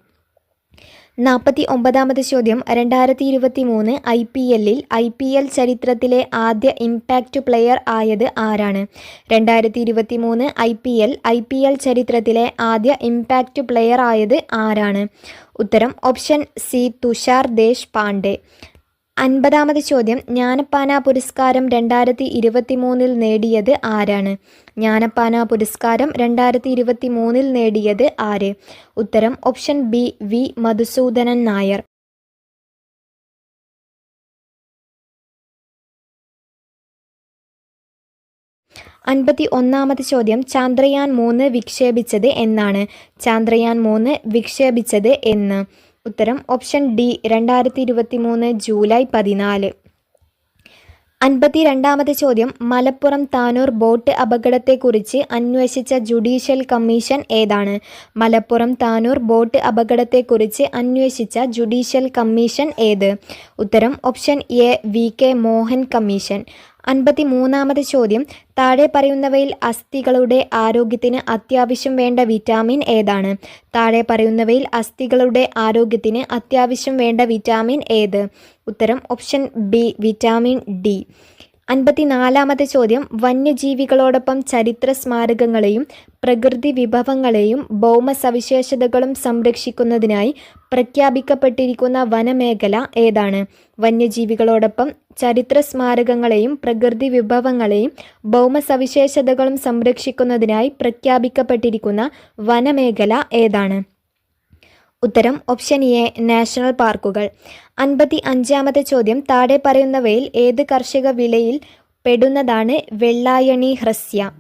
49ാമത്തെ ചോദ്യം, 2023 IPLൽ IPL ചരിത്രത്തിലെ ആദ്യ ഇമ്പാക്റ്റ് പ്ലെയർ ആയത് ആരാണ്? 2023 IPL ചരിത്രത്തിലെ ആദ്യ ഇമ്പാക്റ്റ് പ്ലെയർ ആയത് ആരാണ്? ഉത്തരം ഓപ്ഷൻ സി, തുഷാർ ദേശ് പാണ്ഡെ. 50ാമത്തെ ചോദ്യം, ജ്ഞാനപ്പാന പുരസ്കാരം 2023 നേടിയത് ആരാണ്? ജ്ഞാനപ്പാന പുരസ്കാരം 2023 നേടിയത് ആര്? ഉത്തരം option B, V Madhusoodanan Nair. 51ാമത്തെ ചോദ്യം, ചാന്ദ്രയാൻ 3 വിക്ഷേപിച്ചത് എന്നാണ്? ചാന്ദ്രയാൻ 3 വിക്ഷേപിച്ചത് എന്ന്? ഉത്തരം ഓപ്ഷൻ ഡി, 2023 ജൂലൈ 14. 52ാമത്തെ ചോദ്യം, മലപ്പുറം താനൂർ ബോട്ട് അപകടത്തെക്കുറിച്ച് അന്വേഷിച്ച ജുഡീഷ്യൽ കമ്മീഷൻ ഏതാണ്? മലപ്പുറം താനൂർ ബോട്ട് അപകടത്തെക്കുറിച്ച് അന്വേഷിച്ച ജുഡീഷ്യൽ കമ്മീഷൻ ഏത്? ഉത്തരം option A, VK Mohan commission. 53ാമത്തെ ചോദ്യം, താഴെ പറയുന്നവയിൽ അസ്ഥികളുടെ ആരോഗ്യത്തിന് അത്യാവശ്യം വേണ്ട വിറ്റാമിൻ ഏതാണ്? താഴെ പറയുന്നവയിൽ അസ്ഥികളുടെ ആരോഗ്യത്തിന് അത്യാവശ്യം വേണ്ട വിറ്റാമിൻ ഏത്? ഉത്തരം ഓപ്ഷൻ ബി, വിറ്റാമിൻ ഡി. 54ാമത്തെ ചോദ്യം, വന്യജീവികളോടൊപ്പം ചരിത്ര സ്മാരകങ്ങളെയും പ്രകൃതി വിഭവങ്ങളെയും ഭൗമ സവിശേഷതകളും സംരക്ഷിക്കുന്നതിനായി പ്രഖ്യാപിക്കപ്പെട്ടിരിക്കുന്ന വനമേഖല ഏതാണ്? വന്യജീവികളോടൊപ്പം ചരിത്ര സ്മാരകങ്ങളെയും പ്രകൃതി വിഭവങ്ങളെയും ഭൗമ സവിശേഷതകളും സംരക്ഷിക്കുന്നതിനായി പ്രഖ്യാപിക്കപ്പെട്ടിരിക്കുന്ന വനമേഖല ഏതാണ്? ഉത്തരം ഓപ്ഷൻ എ, നാഷണൽ പാർക്കുകൾ. 55ാമത്തെ ചോദ്യം, താഴെ പറയുന്നവയിൽ ഏത് കാർഷിക വിളയിൽ പെടുന്നതാണ് വെള്ളായണി ഹ്രസ്യ?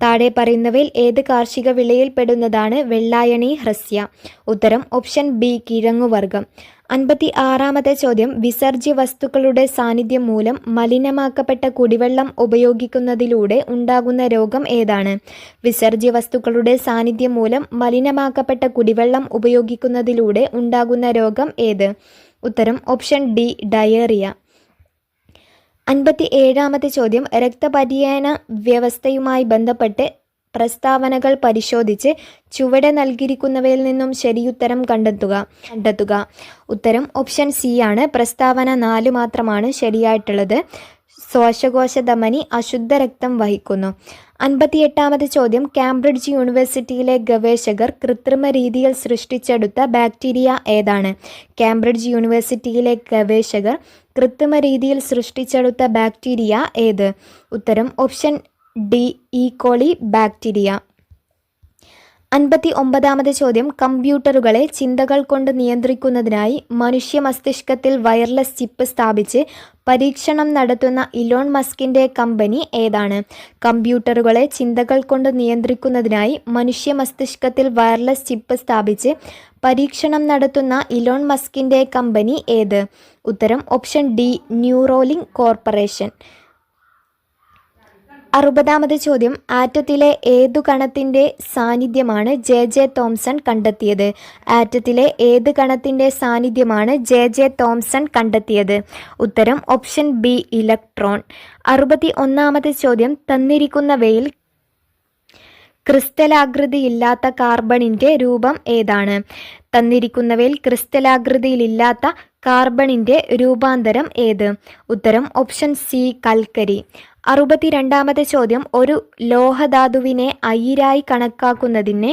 താഴെ പറയുന്നവയിൽ ഏത് കാർഷിക വിളയിൽ പെടുന്നതാണ് വെള്ളായണി ഹ്രസ്യ? ഉത്തരം ഓപ്ഷൻ ബി, കിഴങ്ങുവർഗം. 56-ാമത്തെ ചോദ്യം വിസർജ്യ വസ്തുക്കളുടെ സാന്നിധ്യം മൂലം മലിനമാക്കപ്പെട്ട കുടിവെള്ളം ഉപയോഗിക്കുന്നതിലൂടെ ഉണ്ടാകുന്ന രോഗം ഏതാണ്? വിസർജ്യ വസ്തുക്കളുടെ സാന്നിധ്യം മൂലം മലിനമാക്കപ്പെട്ട കുടിവെള്ളം ഉപയോഗിക്കുന്നതിലൂടെ ഉണ്ടാകുന്ന രോഗം ഏത്? ഉത്തരം ഓപ്ഷൻ ഡി, ഡയേറിയ. 57-ാമത്തെ ചോദ്യം രക്തപര്യന വ്യവസ്ഥയുമായി ബന്ധപ്പെട്ട് പ്രസ്താവനകൾ പരിശോധിച്ച് ചുവടെ നൽകിയിരിക്കുന്നവയിൽ നിന്നും ശരിയുത്തരം കണ്ടെത്തുക. ഉത്തരം ഓപ്ഷൻ സി ആണ്. പ്രസ്താവന 4 മാത്രമാണ് ശരിയായിട്ടുള്ളത്. ശ്വാസകോശ ധമനി അശുദ്ധ രക്തം വഹിക്കുന്നു. 58-ാമത്തെ ചോദ്യം കാംബ്രിഡ്ജ് യൂണിവേഴ്സിറ്റിയിലെ ഗവേഷകർ കൃത്രിമ രീതിയിൽ സൃഷ്ടിച്ചെടുത്ത ബാക്ടീരിയ ഏതാണ്? കാംബ്രിഡ്ജ് യൂണിവേഴ്സിറ്റിയിലെ ഗവേഷകർ കൃത്രിമ രീതിയിൽ സൃഷ്ടിച്ചെടുത്ത ബാക്ടീരിയ ഏത്? ഉത്തരം ഓപ്ഷൻ ഡി, ഈക്കോളി ബാക്ടീരിയ. 59-ാമത്തെ ചോദ്യം കമ്പ്യൂട്ടറുകളെ ചിന്തകൾ കൊണ്ട് നിയന്ത്രിക്കുന്നതിനായി മനുഷ്യ മസ്തിഷ്കത്തിൽ വയർലെസ് ചിപ്പ് സ്ഥാപിച്ച് പരീക്ഷണം നടത്തുന്ന ഇലോൺ മസ്കിൻ്റെ കമ്പനി ഏതാണ്? കമ്പ്യൂട്ടറുകളെ ചിന്തകൾ കൊണ്ട് നിയന്ത്രിക്കുന്നതിനായി മനുഷ്യ മസ്തിഷ്കത്തിൽ വയർലെസ് ചിപ്പ് സ്ഥാപിച്ച് പരീക്ഷണം നടത്തുന്ന ഇലോൺ മസ്കിൻ്റെ കമ്പനി ഏത്? ഉത്തരം ഓപ്ഷൻ ഡി, ന്യൂറോലിങ്ക് കോർപ്പറേഷൻ. 60-ാമത് ചോദ്യം ആറ്റത്തിലെ ഏതു കണത്തിൻ്റെ സാന്നിധ്യമാണ് ജെ തോംസൺ കണ്ടെത്തിയത്? ആറ്റത്തിലെ ഏത് കണത്തിൻ്റെ സാന്നിധ്യമാണ് ജെ തോംസൺ കണ്ടെത്തിയത്? ഉത്തരം ഓപ്ഷൻ ബി, ഇലക്ട്രോൺ. 61-ാമത് ചോദ്യം തന്നിരിക്കുന്നവയിൽ ക്രിസ്റ്റലാകൃതിയില്ലാത്ത കാർബണിൻ്റെ രൂപം ഏതാണ്? തന്നിരിക്കുന്നവയിൽ ക്രിസ്റ്റലാകൃതിയിലില്ലാത്ത കാർബണിൻ്റെ രൂപാന്തരം ഏത്? ഉത്തരം ഓപ്ഷൻ സി, കൽക്കരി. 62-ാമത്തെ ചോദ്യം ഒരു ലോഹധാതുവിനെ അയിരായി കണക്കാക്കുന്നതിന്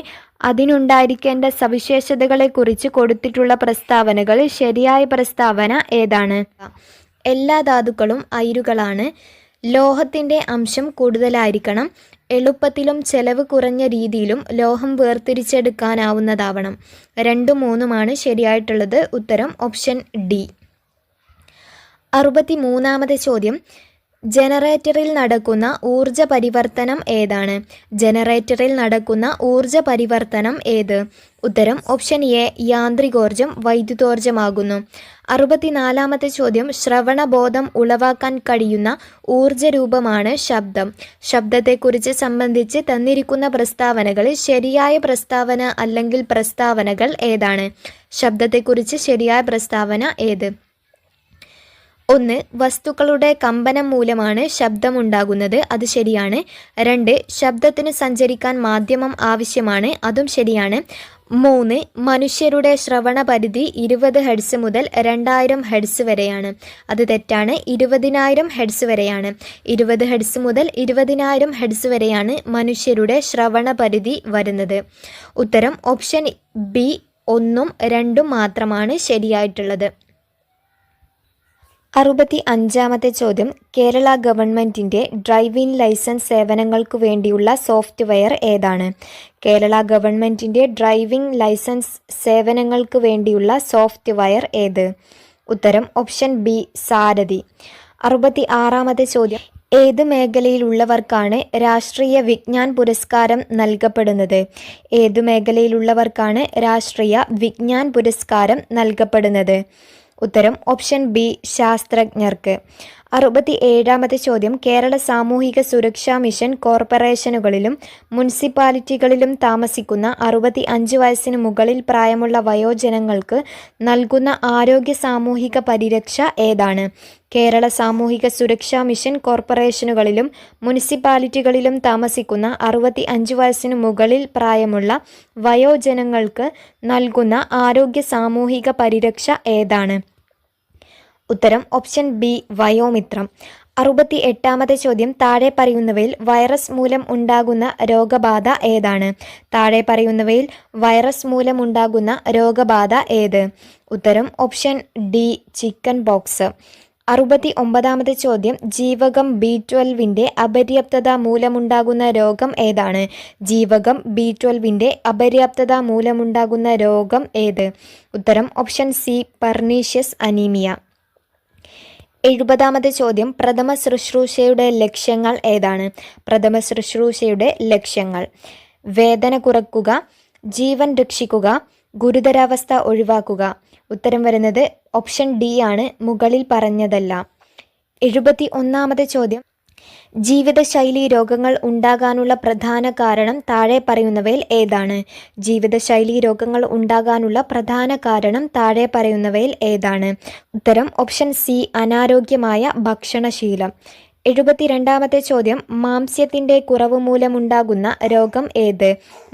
അതിനുണ്ടായിരിക്കേണ്ട സവിശേഷതകളെക്കുറിച്ച് കൊടുത്തിട്ടുള്ള പ്രസ്താവനകളിൽ ശരിയായ പ്രസ്താവന ഏതാണ്? എല്ലാ ധാതുക്കളും അയിരുകളാണ്. ലോഹത്തിൻ്റെ അംശം കൂടുതലായിരിക്കണം. എളുപ്പത്തിലും ചെലവ് കുറഞ്ഞ രീതിയിലും ലോഹം വേർതിരിച്ചെടുക്കാനാവുന്നതാവണം. 2ഉം 3ഉമാണ് ശരിയായിട്ടുള്ളത്. ഉത്തരം ഓപ്ഷൻ ഡി. 63-ാമത്തെ ചോദ്യം ജനറേറ്ററിൽ നടക്കുന്ന ഊർജ പരിവർത്തനം ഏതാണ്? ജനറേറ്ററിൽ നടക്കുന്ന ഊർജ പരിവർത്തനം ഏത്? ഉത്തരം ഓപ്ഷൻ എ, യാന്ത്രികോർജം വൈദ്യുതോർജമാകുന്നു. 64-ാമത്തെ ചോദ്യം ശ്രവണബോധം ഉളവാക്കാൻ കഴിയുന്ന ഊർജരൂപമാണ് ശബ്ദം. ശബ്ദത്തെക്കുറിച്ച് സംബന്ധിച്ച് തന്നിരിക്കുന്ന പ്രസ്താവനകളിൽ ശരിയായ പ്രസ്താവന അല്ലെങ്കിൽ പ്രസ്താവനകൾ ഏതാണ്? ശബ്ദത്തെക്കുറിച്ച് ശരിയായ പ്രസ്താവന ഏത്? 1. വസ്തുക്കളുടെ കമ്പനം മൂലമാണ് ശബ്ദമുണ്ടാകുന്നത്. അത് ശരിയാണ്. 2. ശബ്ദത്തിന് സഞ്ചരിക്കാൻ മാധ്യമം ആവശ്യമാണ്. അതും ശരിയാണ്. 3. മനുഷ്യരുടെ ശ്രവണ പരിധി 20 ഹെർട്സ് മുതൽ 2000 ഹെർട്സ് വരെയാണ്. അത് തെറ്റാണ്. 20,000 ഹെർട്സ് വരെയാണ്. 20 ഹെർട്സ് മുതൽ 20,000 ഹെർട്സ് വരെയാണ് മനുഷ്യരുടെ ശ്രവണ പരിധി വരുന്നത്. ഉത്തരം ഓപ്ഷൻ ബി, 1ഉം 2ഉം മാത്രമാണ് ശരിയായിട്ടുള്ളത്. 65-ാമത്തെ ചോദ്യം കേരള ഗവൺമെൻറ്റിൻ്റെ ഡ്രൈവിംഗ് ലൈസൻസ് സേവനങ്ങൾക്ക് വേണ്ടിയുള്ള സോഫ്റ്റ്വെയർ ഏതാണ്? കേരള ഗവൺമെൻറ്റിൻ്റെ ഡ്രൈവിംഗ് ലൈസൻസ് സേവനങ്ങൾക്ക് വേണ്ടിയുള്ള സോഫ്റ്റ്വെയർ ഏത്? ഉത്തരം ഓപ്ഷൻ ബി, സാരഥി. 66-ാമത്തെ ചോദ്യം ഏത് മേഖലയിലുള്ളവർക്കാണ് രാഷ്ട്രീയ വിജ്ഞാൻ പുരസ്കാരം നൽകപ്പെടുന്നത്? ഏത് മേഖലയിലുള്ളവർക്കാണ് രാഷ്ട്രീയ വിജ്ഞാൻ പുരസ്കാരം നൽകപ്പെടുന്നത്? ഉത്തരം ഓപ്ഷൻ ബി, ശാസ്ത്രജ്ഞർക്ക്. 67-ാമത്തെ ചോദ്യം കേരള സാമൂഹിക സുരക്ഷാ മിഷൻ കോർപ്പറേഷനുകളിലും മുനിസിപ്പാലിറ്റികളിലും താമസിക്കുന്ന 65 വയസ്സിന് മുകളിൽ പ്രായമുള്ള വയോജനങ്ങൾക്ക് നൽകുന്ന ആരോഗ്യ സാമൂഹിക പരിരക്ഷ ഏതാണ്? കേരള സാമൂഹിക സുരക്ഷാ മിഷൻ കോർപ്പറേഷനുകളിലും മുനിസിപ്പാലിറ്റികളിലും താമസിക്കുന്ന 65 വയസ്സിന് മുകളിൽ പ്രായമുള്ള വയോജനങ്ങൾക്ക് നൽകുന്ന ആരോഗ്യ സാമൂഹിക പരിരക്ഷ ഏതാണ്? ഉത്തരം ഓപ്ഷൻ ബി, വയോമിത്രം. 68-ാമത്തെ ചോദ്യം താഴെ പറയുന്നവയിൽ വൈറസ് മൂലം ഉണ്ടാകുന്ന രോഗബാധ ഏതാണ്? താഴെ പറയുന്നവയിൽ വൈറസ് മൂലം ഉണ്ടാകുന്ന രോഗബാധ ഏത്? ഉത്തരം ഓപ്ഷൻ ഡി, ചിക്കൻ പോക്സ്. 69-ാമത്തെ ചോദ്യം ജീവകം B12-ന്റെ അപര്യാപ്തത മൂലമുണ്ടാകുന്ന രോഗം ഏതാണ്? ജീവകം B12-ന്റെ അപര്യാപ്തത മൂലമുണ്ടാകുന്ന രോഗം ഏത്? ഉത്തരം ഓപ്ഷൻ സി, പെർനീഷ്യസ് അനീമിയ. 70-ാമത്തെ ചോദ്യം പ്രഥമ ശുശ്രൂഷയുടെ ലക്ഷ്യങ്ങൾ ഏതാണ്? പ്രഥമ ശുശ്രൂഷയുടെ ലക്ഷ്യങ്ങൾ വേദന കുറയ്ക്കുക, ജീവൻ രക്ഷിക്കുക, ഗുരുതരാവസ്ഥ ഒഴിവാക്കുക, ഉത്തരം വരുന്നത് ഓപ്ഷൻ ഡി ആണ്, മുകളിൽ പറഞ്ഞതെല്ലാം. 71ാമത്തെ ചോദ്യം, ജീവിതശൈലി രോഗങ്ങൾ ഉണ്ടാകാനുള്ള പ്രധാന കാരണം താഴെ പറയുന്നവയിൽ ഏതാണ്? ജീവിതശൈലി രോഗങ്ങൾ ഉണ്ടാകാനുള്ള പ്രധാന കാരണം താഴെ പറയുന്നവയിൽ ഏതാണ്? ഉത്തരം ഓപ്ഷൻ സി, അനാരോഗ്യമായ ഭക്ഷണശീലം. 72ാമത്തെ ചോദ്യം, മാംസ്യത്തിൻ്റെ കുറവ് മൂലമുണ്ടാകുന്ന രോഗം ഏത്?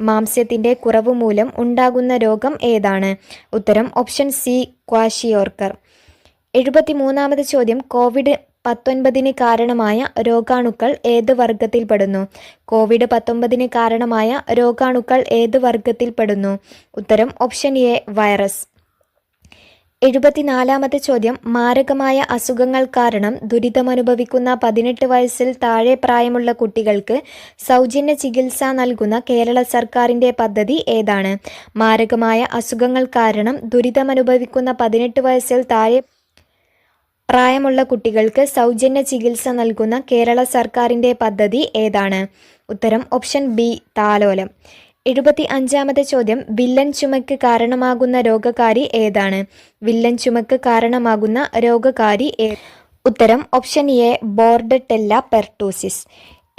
മാംസ്യത്തിൻ്റെ കുറവ് മൂലം ഉണ്ടാകുന്ന രോഗം ഏതാണ്? ഉത്തരം ഓപ്ഷൻ സി, ക്വാഷിയോർക്കർ. 73ാമത്തെ ചോദ്യം, COVID-19 കാരണമായ രോഗാണുക്കൾ ഏത് വർഗത്തിൽപ്പെടുന്നു? COVID-19 കാരണമായ രോഗാണുക്കൾ ഏത് വർഗത്തിൽപ്പെടുന്നു? ഉത്തരം ഓപ്ഷൻ എ, വൈറസ്. 74ാമത്തെ ചോദ്യം, മാരകമായ അസുഖങ്ങൾ കാരണം ദുരിതമനുഭവിക്കുന്ന 18 വയസ്സിൽ താഴെ പ്രായമുള്ള കുട്ടികൾക്ക് സൗജന്യ ചികിത്സ നൽകുന്ന കേരള സർക്കാരിൻ്റെ പദ്ധതി ഏതാണ്? മാരകമായ അസുഖങ്ങൾ കാരണം ദുരിതമനുഭവിക്കുന്ന 18 വയസ്സിൽ താഴെ പ്രായമുള്ള കുട്ടികൾക്ക് സൗജന്യ ചികിത്സ നൽകുന്ന കേരള സർക്കാരിൻ്റെ പദ്ധതി ഏതാണ്? ഉത്തരം ഓപ്ഷൻ ബി, താലോലം. 75ാമത്തെ ചോദ്യം, വില്ലൻ ചുമയ്ക്ക് കാരണമാകുന്ന രോഗകാരി ഏതാണ്? വില്ലൻ ചുമയ്ക്ക് കാരണമാകുന്ന രോഗകാരി ഉത്തരം ഓപ്ഷൻ എ, ബോർഡട്ടെല്ല പെർട്ടൂസിസ്.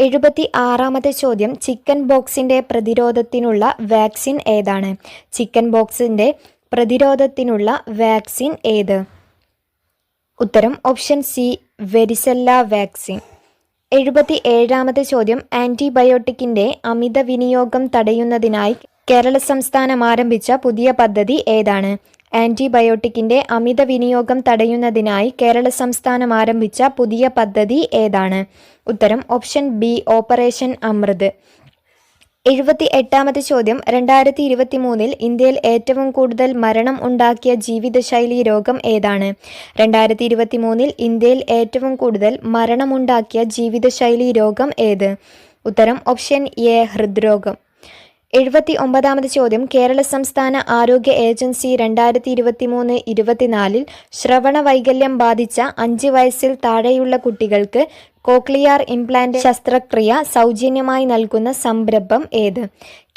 76ാമത്തെ ചോദ്യം, ചിക്കൻ ബോക്സിൻ്റെ പ്രതിരോധത്തിനുള്ള വാക്സിൻ ഏതാണ്? ചിക്കൻ ബോക്സിൻ്റെ പ്രതിരോധത്തിനുള്ള വാക്സിൻ ഏത്? ഉത്തരം ഓപ്ഷൻ സി, വെരിസെല്ല വാക്സിൻ. 77ാമത്തെ ചോദ്യം, ആൻറ്റിബയോട്ടിക്കിൻ്റെ അമിത വിനിയോഗം തടയുന്നതിനായി കേരള സംസ്ഥാനം ആരംഭിച്ച പുതിയ പദ്ധതി ഏതാണ്? ആൻറ്റിബയോട്ടിക്കിൻ്റെ അമിത വിനിയോഗം തടയുന്നതിനായി കേരള സംസ്ഥാനം ആരംഭിച്ച പുതിയ പദ്ധതി ഏതാണ്? ഉത്തരം ഓപ്ഷൻ ബി, ഓപ്പറേഷൻ അമൃത്. 78ാമത്തെ ചോദ്യം, 2023 ഇന്ത്യയിൽ ഏറ്റവും കൂടുതൽ മരണം ഉണ്ടാക്കിയ ജീവിതശൈലി രോഗം ഏതാണ്? 2023 ഇന്ത്യയിൽ ഏറ്റവും കൂടുതൽ മരണമുണ്ടാക്കിയ ജീവിതശൈലി രോഗം ഏത്? ഉത്തരം ഓപ്ഷൻ എ, ഹൃദ്രോഗം. 79ാമത്തെ ചോദ്യം, കേരള സംസ്ഥാന ആരോഗ്യ ഏജൻസി 2023-24 ശ്രവണ വൈകല്യം ബാധിച്ച 5 വയസ്സിൽ താഴെയുള്ള കുട്ടികൾക്ക് കോക്ലിയർ ഇംപ്ലാന്റ് ശസ്ത്രക്രിയ സൗജന്യമായി നൽകുന്ന സംരംഭം ഏത്?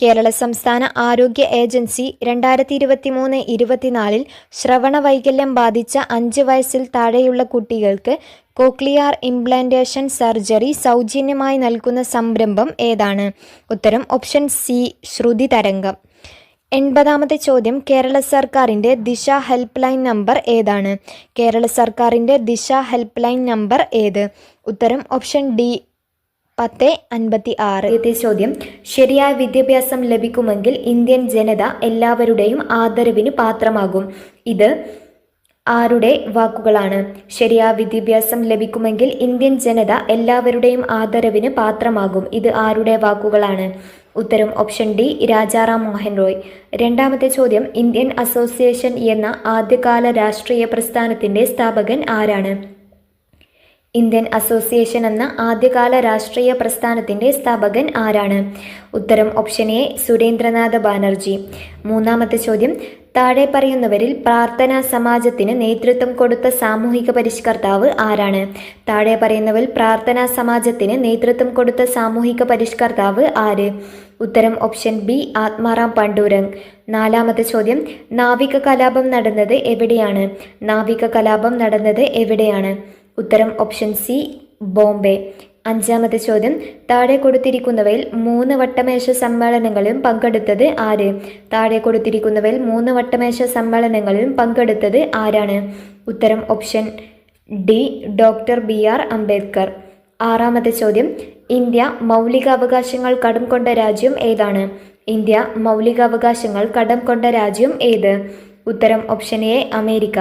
കേരള സംസ്ഥാന ആരോഗ്യ ഏജൻസി 2023-24 ശ്രവണ വൈകല്യം ബാധിച്ച 5 വയസ്സിൽ താഴെയുള്ള കുട്ടികൾക്ക് കോക്ലിയർ ഇംപ്ലാന്റേഷൻ സർജറി സൗജന്യമായി നൽകുന്ന സംരംഭം ഏതാണ്? ഉത്തരം ഓപ്ഷൻ സി, ശ്രുതി തരംഗം. 80ാമത്തെ ചോദ്യം, കേരള സർക്കാരിൻ്റെ ദിശ ഹെൽപ്പ് ലൈൻ നമ്പർ ഏതാണ്? കേരള സർക്കാരിൻ്റെ ദിശ ഹെൽപ്പ് ലൈൻ നമ്പർ ഏത്? ഉത്തരം ഓപ്ഷൻ ഡി, 1056. ആദ്യത്തെ ചോദ്യം, ശരിയായ വിദ്യാഭ്യാസം ലഭിക്കുമെങ്കിൽ ഇന്ത്യൻ ജനത എല്ലാവരുടെയും ആദരവിന് പാത്രമാകും. ഇത് ആരുടെ വാക്കുകളാണ്? ശരിയായ വിദ്യാഭ്യാസം ലഭിക്കുമെങ്കിൽ ഇന്ത്യൻ ജനത എല്ലാവരുടെയും ആദരവിന് പാത്രമാകും. ഇത് ആരുടെ വാക്കുകളാണ്? ഉത്തരം ഓപ്ഷൻ ഡി, രാജാറാം മോഹൻ റോയ്. 2ാമത്തെ ചോദ്യം, ഇന്ത്യൻ അസോസിയേഷൻ എന്ന ആദ്യകാല രാഷ്ട്രീയ പ്രസ്ഥാനത്തിൻ്റെ സ്ഥാപകൻ ആരാണ്? ഇന്ത്യൻ അസോസിയേഷൻ എന്ന ആദ്യകാല രാഷ്ട്രീയ പ്രസ്ഥാനത്തിൻ്റെ സ്ഥാപകൻ ആരാണ്? ഉത്തരം ഓപ്ഷൻ എ, സുരേന്ദ്രനാഥ ബാനർജി. 3ാമത്തെ ചോദ്യം, താഴെ പറയുന്നവരിൽ പ്രാർത്ഥനാ സമാജത്തിന് നേതൃത്വം കൊടുത്ത സാമൂഹിക പരിഷ്കർത്താവ് ആരാണ്? താഴെ പറയുന്നവരിൽ പ്രാർത്ഥനാ സമാജത്തിന് നേതൃത്വം കൊടുത്ത സാമൂഹിക പരിഷ്കർത്താവ് ആര്? ഉത്തരം ഓപ്ഷൻ ബി, ആത്മാറാം പണ്ഡുരംഗ്. 4ാമത്തെ ചോദ്യം, നാവിക കലാപം നടന്നത് എവിടെയാണ്? നാവിക കലാപം നടന്നത് എവിടെയാണ്? ഉത്തരം ഓപ്ഷൻ സി, ബോംബെ. 5ാമത്തെ ചോദ്യം, താഴെ കൊടുത്തിരിക്കുന്നവയിൽ 3 വട്ടമേശ സമ്മേളനങ്ങളിലും പങ്കെടുത്തത് ആര്? താഴെ കൊടുത്തിരിക്കുന്നവയിൽ 3 വട്ടമേശ സമ്മേളനങ്ങളിലും പങ്കെടുത്തത് ആരാണ്? ഉത്തരം option D, doctor BR Ambedkar. 6ാമത്തെ ചോദ്യം, ഇന്ത്യ മൗലികാവകാശങ്ങൾ കടം കൊണ്ട രാജ്യം ഏതാണ്? ഇന്ത്യ മൗലികാവകാശങ്ങൾ കടം കൊണ്ട രാജ്യം ഏത്? ഉത്തരം ഓപ്ഷൻ എ, അമേരിക്ക.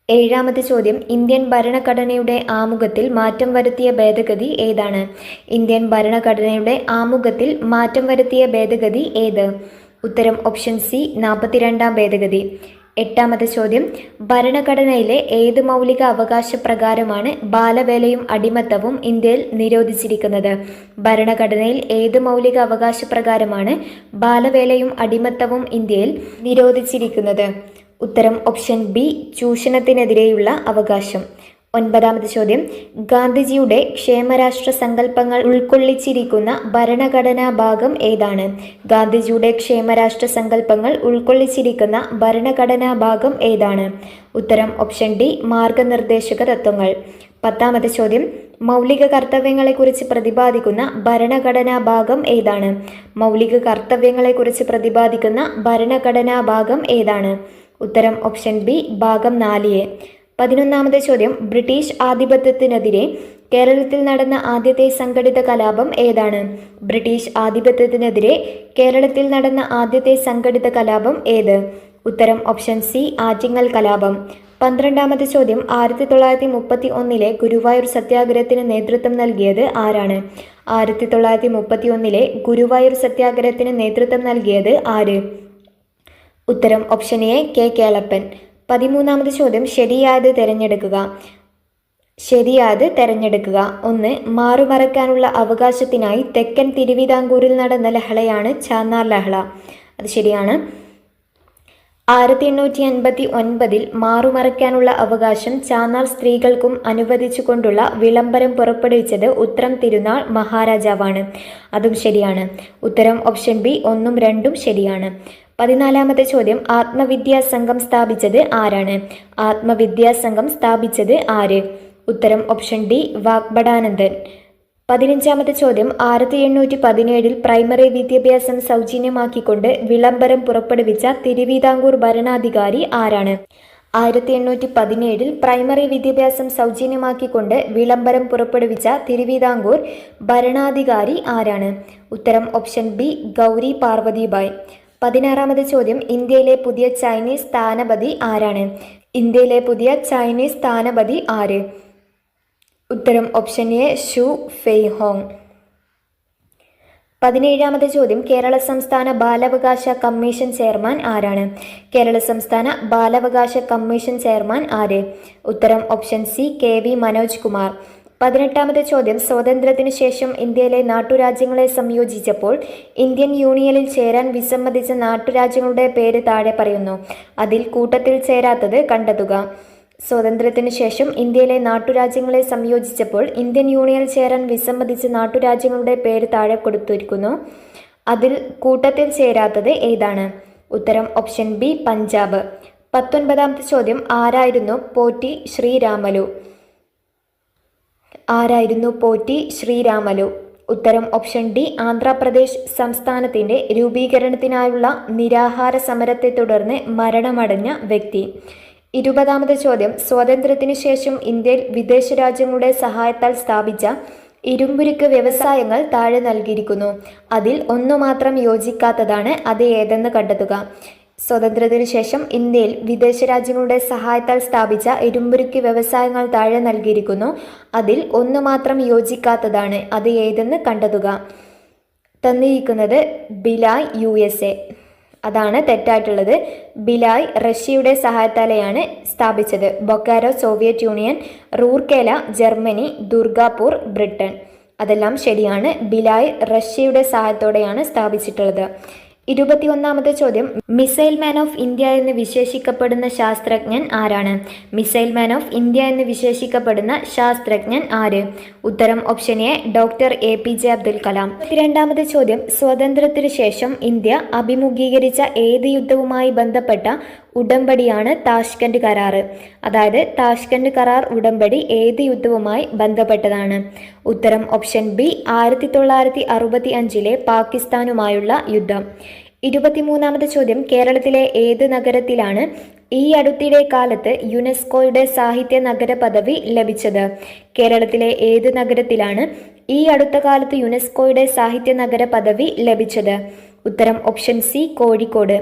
7ാമത്തെ ചോദ്യം, ഇന്ത്യൻ ഭരണഘടനയുടെ ആമുഖത്തിൽ മാറ്റം വരുത്തിയ ഭേദഗതി ഏതാണ്? ഇന്ത്യൻ ഭരണഘടനയുടെ ആമുഖത്തിൽ മാറ്റം വരുത്തിയ ഭേദഗതി ഏത്? ഉത്തരം ഓപ്ഷൻ സി, 42ാം ഭേദഗതി. 8ാമത്തെ ചോദ്യം, ഭരണഘടനയിലെ ഏത് മൗലിക അവകാശ പ്രകാരമാണ് ബാലവേലയും അടിമത്തവും ഇന്ത്യയിൽ നിരോധിച്ചിരിക്കുന്നത്? ഭരണഘടനയിൽ ഏത് മൗലിക അവകാശ പ്രകാരമാണ് ബാലവേലയും അടിമത്തവും ഇന്ത്യയിൽ നിരോധിച്ചിരിക്കുന്നത്? ഉത്തരം ഓപ്ഷൻ ബി, ചൂഷണത്തിനെതിരെയുള്ള അവകാശം. 9ാമത്തെ ചോദ്യം ഗാന്ധിജിയുടെ ക്ഷേമരാഷ്ട്ര സങ്കല്പങ്ങൾ ഉൾക്കൊള്ളിച്ചിരിക്കുന്ന ഭരണഘടനാ ഭാഗം ഏതാണ്? ഗാന്ധിജിയുടെ ക്ഷേമരാഷ്ട്ര സങ്കല്പങ്ങൾ ഉൾക്കൊള്ളിച്ചിരിക്കുന്ന ഭരണഘടനാ ഭാഗം ഏതാണ്? ഉത്തരം ഓപ്ഷൻ ഡി മാർഗനിർദ്ദേശക തത്വങ്ങൾ. 10ാമത്തെ ചോദ്യം മൗലിക കർത്തവ്യങ്ങളെക്കുറിച്ച് പ്രതിപാദിക്കുന്ന ഭരണഘടനാ ഭാഗം ഏതാണ്? മൗലിക കർത്തവ്യങ്ങളെക്കുറിച്ച് പ്രതിപാദിക്കുന്ന ഭരണഘടനാ ഭാഗം ഏതാണ്? ഉത്തരം ഓപ്ഷൻ ബി ഭാഗം 4A. 11ാമത്തെ ചോദ്യം ബ്രിട്ടീഷ് ആധിപത്യത്തിനെതിരെ കേരളത്തിൽ നടന്ന ആദ്യത്തെ സംഘടിത കലാപം ഏതാണ്? ബ്രിട്ടീഷ് ആധിപത്യത്തിനെതിരെ കേരളത്തിൽ നടന്ന ആദ്യത്തെ സംഘടിത കലാപം ഏത്? ഉത്തരം ഓപ്ഷൻ സി ആറ്റിങ്ങൽ കലാപം. 12ാമത്തെ ചോദ്യം 1931 ഗുരുവായൂർ സത്യാഗ്രഹത്തിന് നേതൃത്വം നൽകിയത് ആരാണ്? 1931 ഗുരുവായൂർ സത്യാഗ്രഹത്തിന് നേതൃത്വം നൽകിയത് ആര്? ഉത്തരം ഓപ്ഷൻ എ കെ കേളപ്പൻ. 13ാമത്തെ ചോദ്യം ശരിയായത് തിരഞ്ഞെടുക്കുക. 1. മാറുമറയ്ക്കാനുള്ള അവകാശത്തിനായി തെക്കൻ തിരുവിതാംകൂറിൽ നടന്ന ലഹളയാണ് ചാന്നാർ ലഹള. അത് ശരിയാണ്. 1859 മാറുമറയ്ക്കാനുള്ള അവകാശം ചാന്നാർ സ്ത്രീകൾക്കും അനുവദിച്ചുകൊണ്ടുള്ള വിളംബരം പുറപ്പെടുവിച്ചത് ഉത്രം തിരുനാൾ മഹാരാജാവാണ്. അതും ശരിയാണ്. ഉത്തരം ഓപ്ഷൻ ബി 1ഉം 2ഉം ശരിയാണ്. 14ാമത്തെ ചോദ്യം ആത്മവിദ്യാ സംഘം സ്ഥാപിച്ചത് ആരാണ്? ആത്മവിദ്യാ സംഘം സ്ഥാപിച്ചത് ആര്? ഉത്തരം ഓപ്ഷൻ ഡി വാഗ്ഭടാനന്ദൻ. 15ാമത്തെ ചോദ്യം 1817 പ്രൈമറി വിദ്യാഭ്യാസം സൗജന്യമാക്കിക്കൊണ്ട് വിളംബരം പുറപ്പെടുവിച്ച തിരുവിതാംകൂർ ഭരണാധികാരി ആരാണ്? 1817 പ്രൈമറി വിദ്യാഭ്യാസം സൗജന്യമാക്കിക്കൊണ്ട് വിളംബരം പുറപ്പെടുവിച്ച തിരുവിതാംകൂർ ഭരണാധികാരി ആരാണ്? ഉത്തരം ഓപ്ഷൻ ബി ഗൗരി പാർവതിബായ്. 16ാമത്തെ ചോദ്യം ഇന്ത്യയിലെ പുതിയ ചൈനീസ് സ്ഥാനപതി ആരാണ്? ഇന്ത്യയിലെ പുതിയ ചൈനീസ് സ്ഥാനപതി ആര്? ഉത്തരം ഓപ്ഷൻ എ ഷു ഫെയ്ഹോങ്. 17ാമത്തെ ചോദ്യം കേരള സംസ്ഥാന ബാലാവകാശ കമ്മീഷൻ ചെയർമാൻ ആരാണ്? കേരള സംസ്ഥാന ബാലാവകാശ കമ്മീഷൻ ചെയർമാൻ ആര്? ഉത്തരം option C K V Manoj Kumar. 18ാമത്തെ ചോദ്യം സ്വാതന്ത്ര്യത്തിനു ശേഷം ഇന്ത്യയിലെ നാട്ടുരാജ്യങ്ങളെ സംയോജിച്ചപ്പോൾ ഇന്ത്യൻ യൂണിയനിൽ ചേരാൻ വിസമ്മതിച്ച നാട്ടുരാജ്യങ്ങളുടെ പേര് താഴെ പറയുന്നു. അതിൽ കൂട്ടത്തിൽ ചേരാത്തത് കണ്ടെത്തുക. സ്വാതന്ത്ര്യത്തിനു ശേഷം ഇന്ത്യയിലെ നാട്ടുരാജ്യങ്ങളെ സംയോജിച്ചപ്പോൾ ഇന്ത്യൻ യൂണിയനിൽ ചേരാൻ വിസമ്മതിച്ച നാട്ടുരാജ്യങ്ങളുടെ പേര് താഴെ കൊടുത്തിരിക്കുന്നു. അതിൽ കൂട്ടത്തിൽ ചേരാത്തത് ഏതാണ്? ഉത്തരം ഓപ്ഷൻ ബി പഞ്ചാബ്. 19ാമത്തെ ചോദ്യം ആരായിരുന്നു പോറ്റി ശ്രീരാമലു? ആരായിരുന്നു പോറ്റി ശ്രീരാമലു? ഉത്തരം ഓപ്ഷൻ ഡി ആന്ധ്രാപ്രദേശ് സംസ്ഥാനത്തിൻ്റെ രൂപീകരണത്തിനായുള്ള നിരാഹാര സമരത്തെ തുടർന്ന് മരണമടഞ്ഞ വ്യക്തി. 20ാമത്തെ ചോദ്യം സ്വാതന്ത്ര്യത്തിനു ശേഷം ഇന്ത്യയിൽ വിദേശ രാജ്യങ്ങളുടെ സഹായത്താൽ സ്ഥാപിച്ച ഇരുമ്പുരുക്ക് വ്യവസായങ്ങൾ താഴെ നൽകിയിരിക്കുന്നു. അതിൽ ഒന്നു മാത്രം യോജിക്കാത്തതാണ്. അത് ഏതെന്ന് കണ്ടെത്തുക. സ്വാതന്ത്ര്യത്തിനു ശേഷം ഇന്ത്യയിൽ വിദേശ രാജ്യങ്ങളുടെ സഹായത്താൽ സ്ഥാപിച്ച ഇരുമ്പുരുക്ക് വ്യവസായങ്ങൾ താഴെ നൽകിയിരിക്കുന്നു. അതിൽ ഒന്ന് മാത്രം യോജിക്കാത്തതാണ്. അത് ഏതെന്ന് കണ്ടെത്തുക. തന്നിരിക്കുന്നത് ബിലായ് USA. അതാണ് തെറ്റായിട്ടുള്ളത്. ബിലായ് റഷ്യയുടെ സഹായത്താലെയാണ് സ്ഥാപിച്ചത്. Bokaro Soviet Union, Rourkela Germany, Durgapur Britain. അതെല്ലാം ശരിയാണ്. ബിലായ് റഷ്യയുടെ സഹായത്തോടെയാണ് സ്ഥാപിച്ചിട്ടുള്ളത്. 21ാമത്തെ ചോദ്യം മിസൈൽ മാൻ ഓഫ് ഇന്ത്യ എന്ന് വിശേഷിക്കപ്പെടുന്ന ശാസ്ത്രജ്ഞൻ ആരാണ്? മിസൈൽ മാൻ ഓഫ് ഇന്ത്യ എന്ന് വിശേഷിക്കപ്പെടുന്ന ശാസ്ത്രജ്ഞൻ ആര്? ഉത്തരം option A doctor APJ Abdul Kalam. 22ാമത്തെ ചോദ്യം സ്വാതന്ത്ര്യത്തിനു ശേഷം ഇന്ത്യ അഭിമുഖീകരിച്ച ഏത് യുദ്ധവുമായി ബന്ധപ്പെട്ട ഉടമ്പടിയാണ് താഷ്കന്റ് കരാർ? അതായത് താഷ്കന്റ് കരാർ ഉടമ്പടി ഏത് യുദ്ധവുമായി ബന്ധപ്പെട്ടതാണ്? ഉത്തരം ഓപ്ഷൻ ബി 1965 പാകിസ്ഥാനുമായുള്ള യുദ്ധം. 23ാമത്തെ ചോദ്യം കേരളത്തിലെ ഏത് നഗരത്തിലാണ് ഈ അടുത്തിടെ കാലത്ത് യുനെസ്കോയുടെ സാഹിത്യ നഗര പദവി ലഭിച്ചത്? കേരളത്തിലെ ഏത് നഗരത്തിലാണ് ഈ അടുത്ത കാലത്ത് യുനെസ്കോയുടെ സാഹിത്യ നഗര പദവി ലഭിച്ചത്? ഉത്തരം ഓപ്ഷൻ സി കോഴിക്കോട്.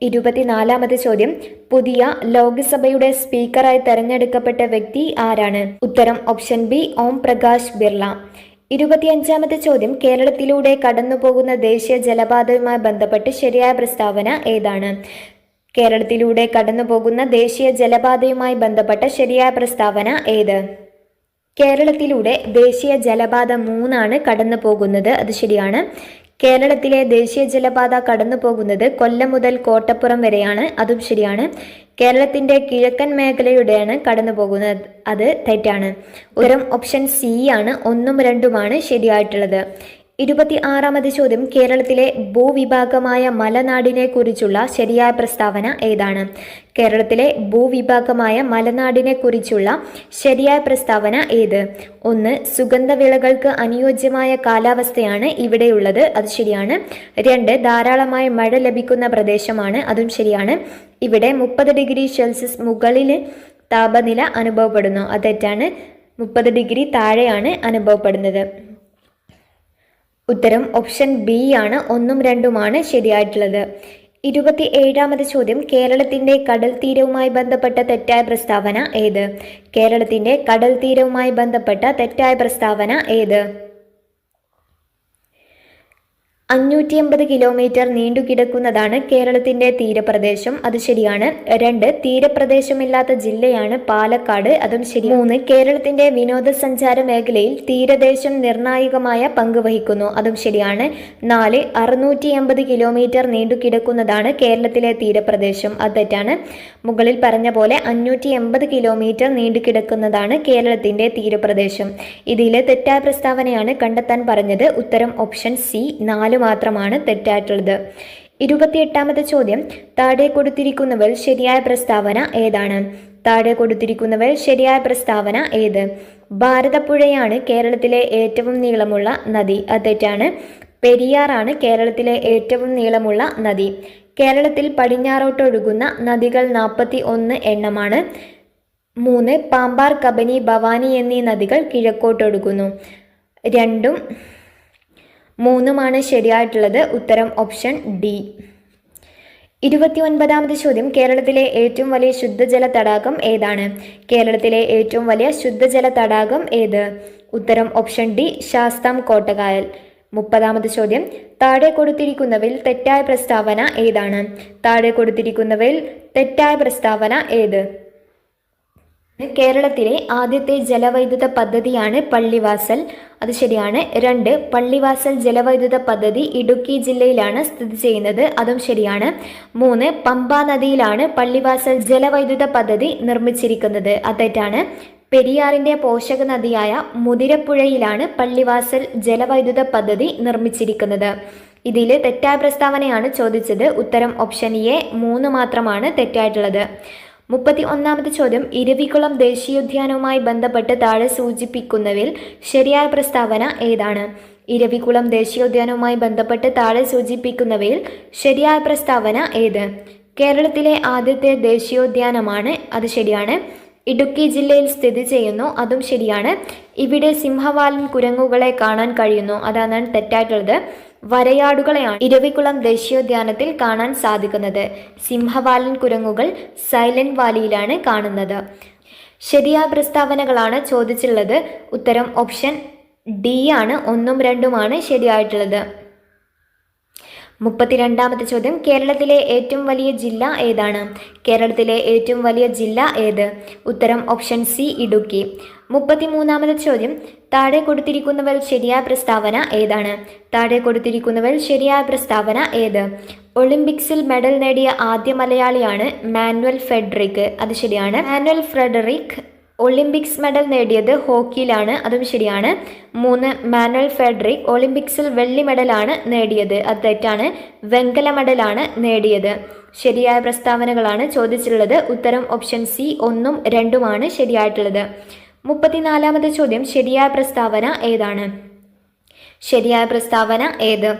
24ാമത്തെ ചോദ്യം പുതിയ ലോക്സഭയുടെ സ്പീക്കറായി തെരഞ്ഞെടുക്കപ്പെട്ട വ്യക്തി ആരാണ്? ഉത്തരം ഓപ്ഷൻ ബി ഓം പ്രകാശ് ബിർള. 25ാമത്തെ ചോദ്യം കേരളത്തിലൂടെ കടന്നുപോകുന്ന ദേശീയ ജലപാതയുമായി ബന്ധപ്പെട്ട് ശരിയായ പ്രസ്താവന ഏതാണ്? കേരളത്തിലൂടെ കടന്നുപോകുന്ന ദേശീയ ജലപാതയുമായി ബന്ധപ്പെട്ട ശരിയായ പ്രസ്താവന ഏത്? കേരളത്തിലൂടെ ദേശീയ ജലപാത 3 കടന്നു പോകുന്നത്. അത് ശരിയാണ്. കേരളത്തിലെ ദേശീയ ജലപാത കടന്നു പോകുന്നത് കൊല്ലം മുതൽ കോട്ടപ്പുറം വരെയാണ്. അതും ശരിയാണ്. കേരളത്തിന്റെ കിഴക്കൻ മേഖലയുടെയാണ് കടന്നു പോകുന്നത്. അത് തെറ്റാണ്. ഉത്തരം ഓപ്ഷൻ സി ആണ്. 1ഉം 2ഉമാണ് ശരിയായിട്ടുള്ളത്. 26ാമത് ചോദ്യം, കേരളത്തിലെ ഭൂവിഭാഗമായ മലനാടിനെ കുറിച്ചുള്ള ശരിയായ പ്രസ്താവന ഏതാണ്? കേരളത്തിലെ ഭൂവിഭാഗമായ മലനാടിനെ കുറിച്ചുള്ള ശരിയായ പ്രസ്താവന ഏത്? 1. സുഗന്ധവിളകൾക്ക് അനുയോജ്യമായ കാലാവസ്ഥയാണ് ഇവിടെയുള്ളത്. അത് ശരിയാണ്. 2. ധാരാളമായി മഴ ലഭിക്കുന്ന പ്രദേശമാണ്. അതും ശരിയാണ്. ഇവിടെ 30 ഡിഗ്രി സെൽഷ്യസ് മുകളിൽ താപനില അനുഭവപ്പെടുന്നു. അത് തെറ്റാണ്. 30 ഡിഗ്രി താഴെയാണ് അനുഭവപ്പെടുന്നത്. ഉത്തരം ഓപ്ഷൻ ബി ആണ്. 1ഉം 2ഉമാണ് ശരിയായിട്ടുള്ളത്. 27ാമത് ചോദ്യം, കേരളത്തിന്റെ കടൽ തീരവുമായി ബന്ധപ്പെട്ട തെറ്റായ പ്രസ്താവന ഏത്? കേരളത്തിന്റെ കടൽ തീരവുമായി ബന്ധപ്പെട്ട തെറ്റായ പ്രസ്താവന ഏത്? 580 കിലോമീറ്റർ നീണ്ടുകിടക്കുന്നതാണ് കേരളത്തിന്റെ തീരപ്രദേശം. അത് ശരിയാണ്. 2. തീരപ്രദേശമില്ലാത്ത ജില്ലയാണ് പാലക്കാട്. അതും ശരി. 3. കേരളത്തിന്റെ വിനോദസഞ്ചാര മേഖലയിൽ തീരദേശം നിർണായകമായ പങ്ക് വഹിക്കുന്നു. അതും ശരിയാണ്. 4. 680 കിലോമീറ്റർ നീണ്ടുകിടക്കുന്നതാണ് കേരളത്തിലെ തീരപ്രദേശം. അത് തെറ്റാണ്. മുകളിൽ പറഞ്ഞ പോലെ 580 കിലോമീറ്റർ നീണ്ടുകിടക്കുന്നതാണ് കേരളത്തിന്റെ തീരപ്രദേശം. ഇതിലെ തെറ്റായ പ്രസ്താവനയാണ് കണ്ടെത്താൻ പറഞ്ഞത്. ഉത്തരം ഓപ്ഷൻ സി 4 മാത്രമാണ് തെറ്റായിട്ടുള്ളത്. 28ാമത് ചോദ്യം, താഴെ കൊടുത്തിരിക്കുന്നവയിൽ ശരിയായ പ്രസ്താവന ഏതാണ്? താഴെ കൊടുത്തിരിക്കുന്നവയിൽ ശരിയായ പ്രസ്താവന ഏത്? ഭാരതപ്പുഴയാണ് കേരളത്തിലെ ഏറ്റവും നീളമുള്ള നദി. അത് തെറ്റാണ്. പെരിയാറാണ് കേരളത്തിലെ ഏറ്റവും നീളമുള്ള നദി. കേരളത്തിൽ പടിഞ്ഞാറോട്ടൊഴുകുന്ന നദികൾ 41 എണ്ണമാണ്. 3. പാമ്പാർ, കബനി, ഭവാനി എന്നീ നദികൾ കിഴക്കോട്ടൊഴുകുന്നു. 2ഉം 3ഉമാണ് ശരിയായിട്ടുള്ളത്. ഉത്തരം ഓപ്ഷൻ ഡി. 29ാമത് ചോദ്യം, കേരളത്തിലെ ഏറ്റവും വലിയ ശുദ്ധജല തടാകം ഏതാണ്? കേരളത്തിലെ ഏറ്റവും വലിയ ശുദ്ധജല തടാകം ഏത്? ഉത്തരം ഓപ്ഷൻ ഡി, ശാസ്താം കോട്ടക്കായൽ. 30ാമത് ചോദ്യം, താഴെ കൊടുത്തിരിക്കുന്നവയിൽ തെറ്റായ പ്രസ്താവന ഏതാണ്? താഴെ കൊടുത്തിരിക്കുന്നവയിൽ തെറ്റായ പ്രസ്താവന ഏത്? കേരളത്തിലെ ആദ്യത്തെ ജലവൈദ്യുത പദ്ധതിയാണ് പള്ളിവാസൽ. അത് ശരിയാണ്. 2. പള്ളിവാസൽ ജലവൈദ്യുത പദ്ധതി ഇടുക്കി ജില്ലയിലാണ് സ്ഥിതി ചെയ്യുന്നത്. അതും ശരിയാണ്. 3. പമ്പാ നദിയിലാണ് പള്ളിവാസൽ ജലവൈദ്യുത പദ്ധതി നിർമ്മിച്ചിരിക്കുന്നത്. അത് തെറ്റാണ്. പെരിയാറിന്റെ പോഷക നദിയായ മുതിരപ്പുഴയിലാണ് പള്ളിവാസൽ ജലവൈദ്യുത പദ്ധതി നിർമ്മിച്ചിരിക്കുന്നത്. ഇതിൽ തെറ്റായ പ്രസ്താവനയാണ് ചോദിച്ചത്. ഉത്തരം ഓപ്ഷൻ എ 3 മാത്രമാണ് തെറ്റായിട്ടുള്ളത്. 31ാമത് ചോദ്യം, ഇരവികുളം ദേശീയോദ്യാനവുമായി ബന്ധപ്പെട്ട് താഴെ സൂചിപ്പിക്കുന്നവയിൽ ശരിയായ പ്രസ്താവന ഏതാണ്? ഇരവികുളം ദേശീയോദ്യാനവുമായി ബന്ധപ്പെട്ട് താഴെ സൂചിപ്പിക്കുന്നവയിൽ ശരിയായ പ്രസ്താവന ഏത്? കേരളത്തിലെ ആദ്യത്തെ ദേശീയോദ്യാനമാണ്. അത് ശരിയാണ്. ഇടുക്കി ജില്ലയിൽ സ്ഥിതി ചെയ്യുന്നു. അതും ശരിയാണ്. ഇവിടെ സിംഹവാലൻ കുരങ്ങുകളെ കാണാൻ കഴിയുന്നു. അതാണ് തെറ്റായിട്ടുള്ളത്. വരയാടുകളെയാണ് ഇരവികുളം ദേശീയോദ്യാനത്തിൽ കാണാൻ സാധിക്കുന്നത്. സിംഹവാലൻ കുരങ്ങുകൾ സൈലന്റ് വാലിയിലാണ് കാണുന്നത്. ശരിയായ പ്രസ്താവനകളാണ് ചോദിച്ചിട്ടുള്ളത്. ഉത്തരം ഓപ്ഷൻ ഡി ആണ്. 1ഉം 2ഉമാണ് ശരിയായിട്ടുള്ളത്. 32ാമത്തെ ചോദ്യം, കേരളത്തിലെ ഏറ്റവും വലിയ ജില്ല ഏതാണ്? കേരളത്തിലെ ഏറ്റവും വലിയ ജില്ല ഏത്? ഉത്തരം ഓപ്ഷൻ സി, ഇടുക്കി. 33ാമത്തെ ചോദ്യം, താഴെ കൊടുത്തിരിക്കുന്നവയിൽ ശരിയായ പ്രസ്താവന ഏതാണ്? താഴെ കൊടുത്തിരിക്കുന്നവയിൽ ശരിയായ പ്രസ്താവന ഏത്? ഒളിമ്പിക്സിൽ മെഡൽ നേടിയ ആദ്യ മലയാളിയാണ് മാനുവൽ ഫെഡറിക്. അത് ശരിയാണ്. മാനുവൽ ഫ്രെഡറിക് ഒളിമ്പിക്സ് മെഡൽ നേടിയത് ഹോക്കിയിലാണ്. അതും ശരിയാണ്. 3. മാനുവൽ ഫെഡറിക് ഒളിമ്പിക്സിൽ വെള്ളി മെഡലാണ് നേടിയത്. അത് തെറ്റാണ്. വെങ്കല മെഡലാണ് നേടിയത്. ശരിയായ പ്രസ്താവനകളാണ് ചോദിച്ചിട്ടുള്ളത്. ഉത്തരം ഓപ്ഷൻ സി 1ഉം 2ഉമാണ് ശരിയായിട്ടുള്ളത്. 34ാമത്തെ ചോദ്യം, ശരിയായ പ്രസ്താവന ഏതാണ്? ശരിയായ പ്രസ്താവന ഏത്?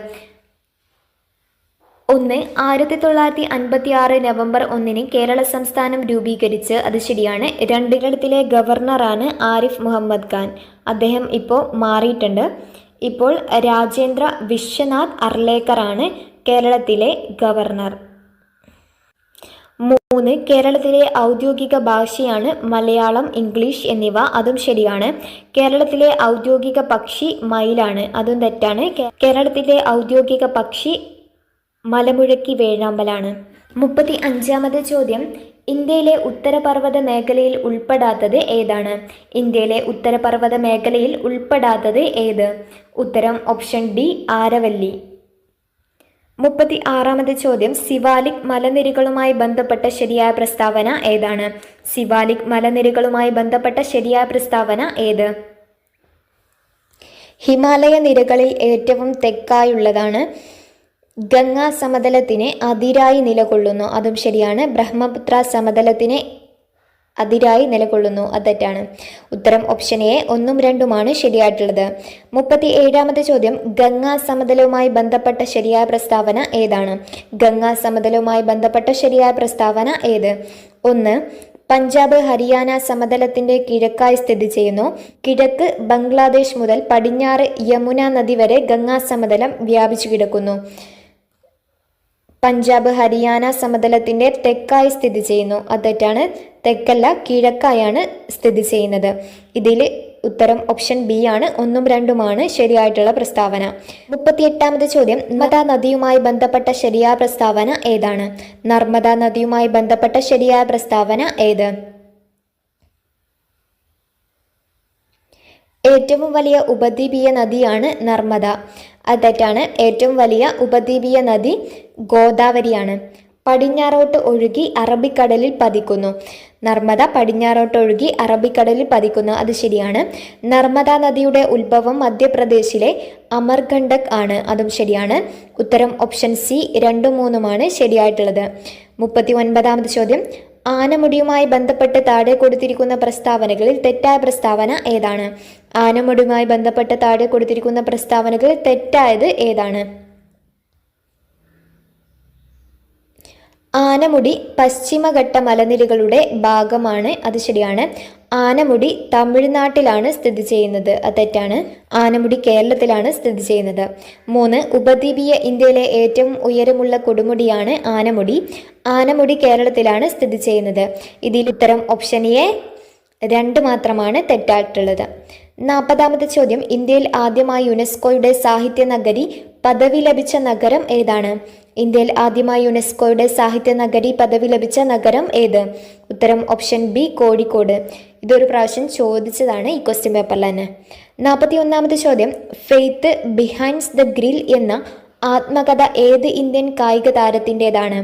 1. 1956 നവംബർ 1 കേരള സംസ്ഥാനം രൂപീകരിച്ച്. അത് ശരിയാണ്. 2. കേരളത്തിലെ ഗവർണറാണ് ആരിഫ് മുഹമ്മദ് ഖാൻ. അദ്ദേഹം ഇപ്പോൾ മാറിയിട്ടുണ്ട്. ഇപ്പോൾ രാജേന്ദ്ര വിശ്വനാഥ് അർലേക്കറാണ് കേരളത്തിലെ ഗവർണർ. 3. കേരളത്തിലെ ഔദ്യോഗിക ഭാഷയാണ് മലയാളം, ഇംഗ്ലീഷ് എന്നിവ. അതും ശരിയാണ്. കേരളത്തിലെ ഔദ്യോഗിക പക്ഷി മയിലാണ്. അതും തെറ്റാണ്. കേരളത്തിലെ ഔദ്യോഗിക പക്ഷി മലമുഴക്കി വേഴാമ്പലാണ്. 35ാമത്തെ ചോദ്യം, ഇന്ത്യയിലെ ഉത്തരപർവ്വത മേഖലയിൽ ഉൾപ്പെടാത്തത് ഏതാണ്? ഇന്ത്യയിലെ ഉത്തരപർവ്വത മേഖലയിൽ ഉൾപ്പെടാത്തത് ഏത്? ഉത്തരം ഓപ്ഷൻ ഡി, ആരവല്ലി. 36-ാമത്തെ ചോദ്യം സിവാലിക് മലനിരകളുമായി ബന്ധപ്പെട്ട ശരിയായ പ്രസ്താവന ഏതാണ്? സിവാലിക് മലനിരകളുമായി ബന്ധപ്പെട്ട ശരിയായ പ്രസ്താവന ഏത്? ഹിമാലയ നിരകളിൽ ഏറ്റവും തെക്കായുള്ളതാണ്. ഗംഗാ സമതലത്തിന് അതിരായി നിലകൊള്ളുന്നു. അതും ശരിയാണ്. ബ്രഹ്മപുത്ര സമതലത്തിന് അതിരായി നിലകൊള്ളുന്നു. അത് തെറ്റാണ്. ഉത്തരം ഓപ്ഷൻ എ 1ഉം 2ഉമാണ് ശരിയായിട്ടുള്ളത്. 37-ാമത്തെ ചോദ്യം ഗംഗാ സമതലവുമായി ബന്ധപ്പെട്ട ശരിയായ പ്രസ്താവന ഏതാണ്? ഗംഗാ സമതലവുമായി ബന്ധപ്പെട്ട ശരിയായ പ്രസ്താവന ഏത്? 1. പഞ്ചാബ് ഹരിയാന സമതലത്തിന്റെ കിഴക്കായി സ്ഥിതി ചെയ്യുന്നു. കിഴക്ക് ബംഗ്ലാദേശ് മുതൽ പടിഞ്ഞാറ് യമുന നദി വരെ ഗംഗാ സമതലം വ്യാപിച്ചു കിടക്കുന്നു. പഞ്ചാബ് ഹരിയാന സമതലത്തിന്റെ തെക്കായി സ്ഥിതി ചെയ്യുന്നു. അത് തെറ്റാണ്. തെക്കല്ല, കിഴക്കായാണ് സ്ഥിതി ചെയ്യുന്നത്. ഇതിൽ ഉത്തരം ഓപ്ഷൻ ബി ആണ്. 1ഉം 2ഉമാണ് ശരിയായിട്ടുള്ള പ്രസ്താവന. 38-ാമത്തെ ചോദ്യം നർമ്മദാ നദിയുമായി ബന്ധപ്പെട്ട ശരിയായ പ്രസ്താവന ഏതാണ്? നർമ്മദാ നദിയുമായി ബന്ധപ്പെട്ട ശരിയായ പ്രസ്താവന ഏത്? ഏറ്റവും വലിയ ഉപദ്വീപീയ നദിയാണ് നർമ്മദ. അത് തെറ്റാണ്. ഏറ്റവും വലിയ ഉപദ്വീപീയ നദി ഗോദാവരിയാണ്. പടിഞ്ഞാറോട്ട് ഒഴുകി അറബിക്കടലിൽ പതിക്കുന്നു. നർമ്മദ പടിഞ്ഞാറോട്ട് ഒഴുകി അറബിക്കടലിൽ പതിക്കുന്നു. അത് ശരിയാണ്. നർമ്മദാ നദിയുടെ ഉത്ഭവം മധ്യപ്രദേശിലെ അമർകണ്ടക് ആണ്. അതും ശരിയാണ്. ഉത്തരം ഓപ്ഷൻ സി 2ഉം 3ഉമാണ് ശരിയായിട്ടുള്ളത്. 39-ാമത്തെ ചോദ്യം ആനമുടിയുമായി ബന്ധപ്പെട്ട് താഴെ കൊടുത്തിരിക്കുന്ന പ്രസ്താവനകളിൽ തെറ്റായ പ്രസ്താവന ഏതാണ്? ആനമുടിയുമായി ബന്ധപ്പെട്ട് താഴെ കൊടുത്തിരിക്കുന്ന പ്രസ്താവനകളിൽ തെറ്റായത് ഏതാണ്? ആനമുടി പശ്ചിമഘട്ട മലനിരകളുടെ ഭാഗമാണ്. അത് ശരിയാണ്. ആനമുടി തമിഴ്നാട്ടിലാണ് സ്ഥിതി ചെയ്യുന്നത്. അത് തെറ്റാണ്. ആനമുടി കേരളത്തിലാണ് സ്ഥിതി ചെയ്യുന്നത്. 3. ഉപദ്വീപീയ ഇന്ത്യയിലെ ഏറ്റവും ഉയരമുള്ള കൊടുമുടിയാണ് ആനമുടി. ആനമുടി കേരളത്തിലാണ് സ്ഥിതി ചെയ്യുന്നത്. ഇതിൽ ഉത്തരം ഓപ്ഷൻ എ 2 മാത്രമാണ് തെറ്റായിട്ടുള്ളത്. 40-ാമത്തെ ചോദ്യം ഇന്ത്യയിൽ ആദ്യമായി യുനെസ്കോയുടെ സാഹിത്യ നഗരി പദവി ലഭിച്ച നഗരം ഏതാണ്? ഇന്ത്യയിൽ ആദ്യമായി യുനെസ്കോയുടെ സാഹിത്യ നഗരി പദവി ലഭിച്ച നഗരം ഏത്? ഉത്തരം ഓപ്ഷൻ ബി കോഴിക്കോട്. ഇതൊരു പ്രാവശ്യം ചോദിച്ചതാണ് ഈ ക്വസ്റ്റ്യൻ പേപ്പറിൽ തന്നെ. 41-ാമത്തെ ചോദ്യം ഫെയ്ത്ത് ബിഹൈൻഡ്സ് ദ ഗ്രിൽ എന്ന ആത്മകഥ ഏത് ഇന്ത്യൻ കായിക താരത്തിൻ്റെതാണ്?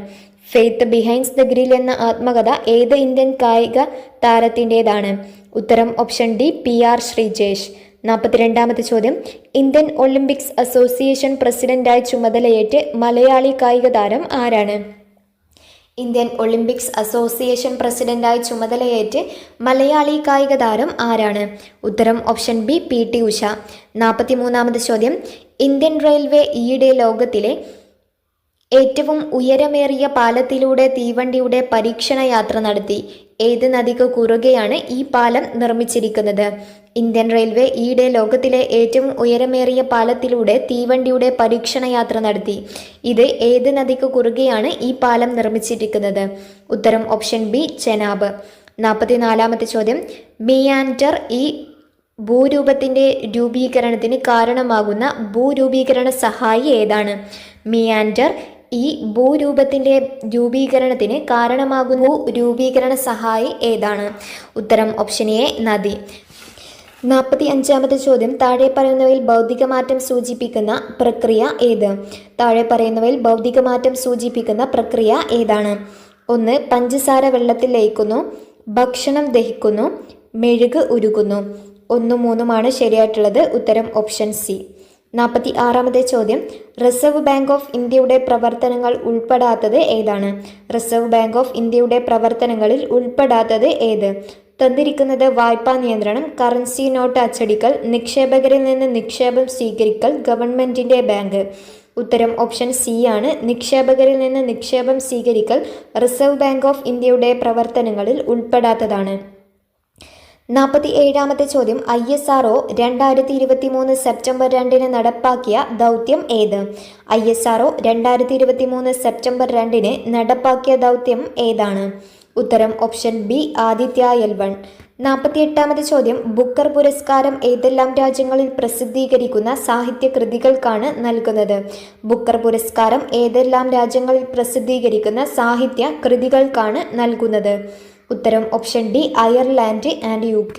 ഫെയ്ത്ത് ബിഹൈൻഡ്സ് ദ ഗ്രിൽ എന്ന ആത്മകഥ ഏത് ഇന്ത്യൻ കായിക താരത്തിൻ്റെതാണ്? ഉത്തരം ഓപ്ഷൻ ഡി PR ശ്രീജേഷ്. 42-ാമത്തെ ചോദ്യം ഇന്ത്യൻ ഒളിമ്പിക്സ് അസോസിയേഷൻ പ്രസിഡന്റായി ചുമതലയേറ്റ് മലയാളി കായിക താരം ആരാണ്? ഇന്ത്യൻ ഒളിമ്പിക്സ് അസോസിയേഷൻ പ്രസിഡന്റായി ചുമതലയേറ്റ് മലയാളി കായിക താരം ആരാണ്? ഉത്തരം ഓപ്ഷൻ ബി PT ഉഷ. 43-ാമത്തെ ചോദ്യം ഇന്ത്യൻ റെയിൽവേ ഈയിടെ ലോകത്തിലെ ഏറ്റവും ഉയരമേറിയ പാലത്തിലൂടെ തീവണ്ടിയുടെ പരീക്ഷണ യാത്ര നടത്തി. ഏത് നദിക്ക് കുറുകെയാണ് ഈ പാലം നിർമ്മിച്ചിരിക്കുന്നത്? ഇന്ത്യൻ റെയിൽവേ ഈയിടെ ലോകത്തിലെ ഏറ്റവും ഉയരമേറിയ പാലത്തിലൂടെ തീവണ്ടിയുടെ പരീക്ഷണ യാത്ര നടത്തി. ഇത് ഏത് നദിക്ക് കുറുകെയാണ് ഈ പാലം നിർമ്മിച്ചിരിക്കുന്നത്? ഉത്തരം ഓപ്ഷൻ ബി ചെനാബ്. 44-ാമത്തെ ചോദ്യം മിയാൻഡർ ഈ ഭൂരൂപത്തിൻ്റെ രൂപീകരണത്തിന് കാരണമാകുന്ന ഭൂരൂപീകരണ സഹായി ഏതാണ്? മിയാൻഡർ ഈ ഭൂരൂപത്തിൻ്റെ രൂപീകരണത്തിന് കാരണമാകുന്ന ഭൂരൂപീകരണ സഹായി ഏതാണ്? ഉത്തരം ഓപ്ഷൻ എ നദി. 45-ാമത്തെ ചോദ്യം താഴെ പറയുന്നവയിൽ ഭൗതികമാറ്റം സൂചിപ്പിക്കുന്ന പ്രക്രിയ ഏത്? താഴെ പറയുന്നവയിൽ ഭൗതികമാറ്റം സൂചിപ്പിക്കുന്ന പ്രക്രിയ ഏതാണ്? 1. പഞ്ചസാര വെള്ളത്തിൽ ലയിക്കുന്നു. ഭക്ഷണം ദഹിക്കുന്നു. മെഴുക് ഉരുകുന്നു. 1ഉം 3ഉമാണ് ശരിയായിട്ടുള്ളത്. ഉത്തരം ഓപ്ഷൻ സി. 46-ാമത്തെ ചോദ്യം റിസർവ് ബാങ്ക് ഓഫ് ഇന്ത്യയുടെ പ്രവർത്തനങ്ങൾ ഉൾപ്പെടാത്തത് ഏതാണ്? റിസർവ് ബാങ്ക് ഓഫ് ഇന്ത്യയുടെ പ്രവർത്തനങ്ങളിൽ ഉൾപ്പെടാത്തത് ഏത്? തന്നിരിക്കുന്നത് വായ്പാ നിയന്ത്രണം, കറൻസി നോട്ട് അച്ചടിക്കൽ, നിക്ഷേപകരിൽ നിന്ന് നിക്ഷേപം സ്വീകരിക്കൽ, ഗവൺമെന്റിന്റെ ബാങ്ക്. ഉത്തരം ഓപ്ഷൻ സി ആണ്. നിക്ഷേപകരിൽ നിന്ന് നിക്ഷേപം സ്വീകരിക്കൽ റിസർവ് ബാങ്ക് ഓഫ് ഇന്ത്യയുടെ പ്രവർത്തനങ്ങളിൽ ഉൾപ്പെടാത്തതാണ്. 47-ാമത്തെ ചോദ്യം ISRO 2023 സെപ്റ്റംബർ 2 നടപ്പാക്കിയ ദൗത്യം ഏത്? ISRO 2023 സെപ്റ്റംബർ 2 നടപ്പാക്കിയ ദൗത്യം ഏതാണ്? ഉത്തരം ഓപ്ഷൻ ബി ആദിത്യ L1. 48-ാമത്തെ ചോദ്യം ബുക്കർ പുരസ്കാരം ഏതെല്ലാം രാജ്യങ്ങളിൽ പ്രസിദ്ധീകരിക്കുന്ന സാഹിത്യ കൃതികൾക്കാണ് നൽകുന്നത്? ബുക്കർ പുരസ്കാരം ഏതെല്ലാം രാജ്യങ്ങളിൽ പ്രസിദ്ധീകരിക്കുന്ന സാഹിത്യ കൃതികൾക്കാണ് നൽകുന്നത്? ഉത്തരം option D Ireland and UK.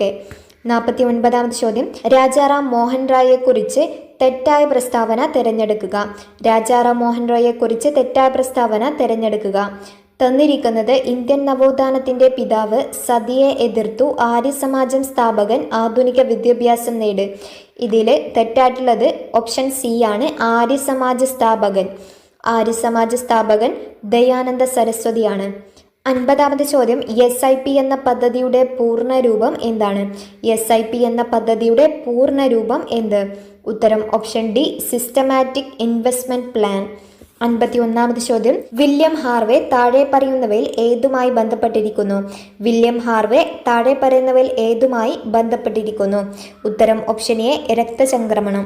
49-ാമത്തെ ചോദ്യം രാജാറാം മോഹൻ റായെ കുറിച്ച് തെറ്റായ പ്രസ്താവന തിരഞ്ഞെടുക്കുക. രാജാറാം മോഹൻ റോയെക്കുറിച്ച് തെറ്റായ പ്രസ്താവന തിരഞ്ഞെടുക്കുക. തന്നിരിക്കുന്നത് ഇന്ത്യൻ നവോത്ഥാനത്തിന്റെ പിതാവ്, സതിയെ എതിർത്തു, ആര്യസമാജം സ്ഥാപകൻ, ആധുനിക വിദ്യാഭ്യാസം നേട്. ഇതിൽ തെറ്റായിട്ടുള്ളത് ഓപ്ഷൻ സി ആണ്, ആര്യസമാജ സ്ഥാപകൻ. ആര്യസമാജ സ്ഥാപകൻ ദയാനന്ദ സരസ്വതിയാണ്. 50ാമത്തെ ചോദ്യം, SIP എന്ന പദ്ധതിയുടെ പൂർണ്ണരൂപം എന്താണ്? SIP എന്ന പദ്ധതിയുടെ പൂർണ്ണരൂപം എന്ത്? ഉത്തരം option D, systematic investment plan. 51ാമത്തെ ചോദ്യം, വില്യം ഹാർവേ താഴെ പറയുന്നവയിൽ ഏതുമായി ബന്ധപ്പെട്ടിരിക്കുന്നു? വില്യം ഹാർവേ താഴെ പറയുന്നവയിൽ ഏതുമായി ബന്ധപ്പെട്ടിരിക്കുന്നു? ഉത്തരം ഓപ്ഷൻ എ, രക്തചംക്രമണം.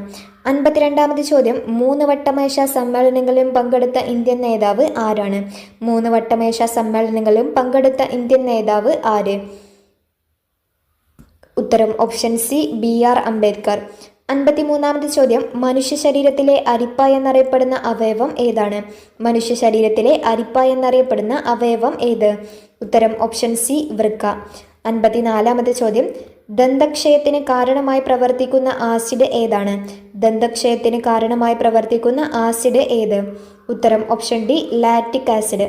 52ാമത്തെ ചോദ്യം, 3 വട്ടമേശ സമ്മേളനങ്ങളിലും പങ്കെടുത്ത ഇന്ത്യൻ നേതാവ് ആരാണ്? 3 വട്ടമേശ സമ്മേളനങ്ങളിലും പങ്കെടുത്ത ഇന്ത്യൻ നേതാവ് ആര്? ഉത്തരം ഓപ്ഷൻ സി, BR അംബേദ്കർ. 53ാമത്തെ ചോദ്യം, മനുഷ്യ ശരീരത്തിലെ അരിപ്പ എന്നറിയപ്പെടുന്ന അവയവം ഏതാണ്? മനുഷ്യ ശരീരത്തിലെ അരിപ്പ എന്നറിയപ്പെടുന്ന അവയവം ഏത്? ഉത്തരം ഓപ്ഷൻ സി, വൃക്ക. 54ാമത്തെ ചോദ്യം, ദന്തക്ഷയത്തിന് കാരണമായി പ്രവർത്തിക്കുന്ന ആസിഡ് ഏതാണ്? ദന്തക്ഷയത്തിന് കാരണമായി പ്രവർത്തിക്കുന്ന ആസിഡ് ഏത്? ഉത്തരം ഓപ്ഷൻ ഡി, ലാക്റ്റിക് ആസിഡ്.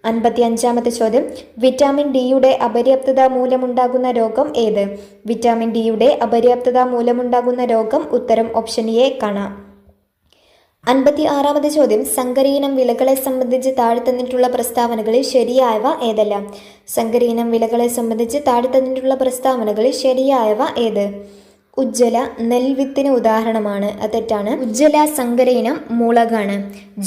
55ാമത്തെ ചോദ്യം, വിറ്റാമിൻ ഡിയുടെ അപര്യാപ്തത മൂലമുണ്ടാകുന്ന രോഗം ഏത്? വിറ്റാമിൻ ഡിയുടെ അപര്യാപ്തത മൂലമുണ്ടാകുന്ന രോഗം. ഉത്തരം ഓപ്ഷൻ എ, കണ. 56ാമത്തെ ചോദ്യം, സങ്കരയിനം വിളകളെ സംബന്ധിച്ച് താഴെ തന്നിട്ടുള്ള പ്രസ്താവനകളിൽ ശരിയായവ ഏതെല്ലാം? സങ്കരയിനം വിളകളെ സംബന്ധിച്ച് താഴെ തന്നിട്ടുള്ള പ്രസ്താവനകളിൽ ശരിയായവ ഏത്? ഉജ്ജ്വല നെൽവിത്തിന് ഉദാഹരണമാണ്, അത് തെറ്റാണ്. ഉജ്ജ്വല സങ്കരയിനം മുളകാണ്.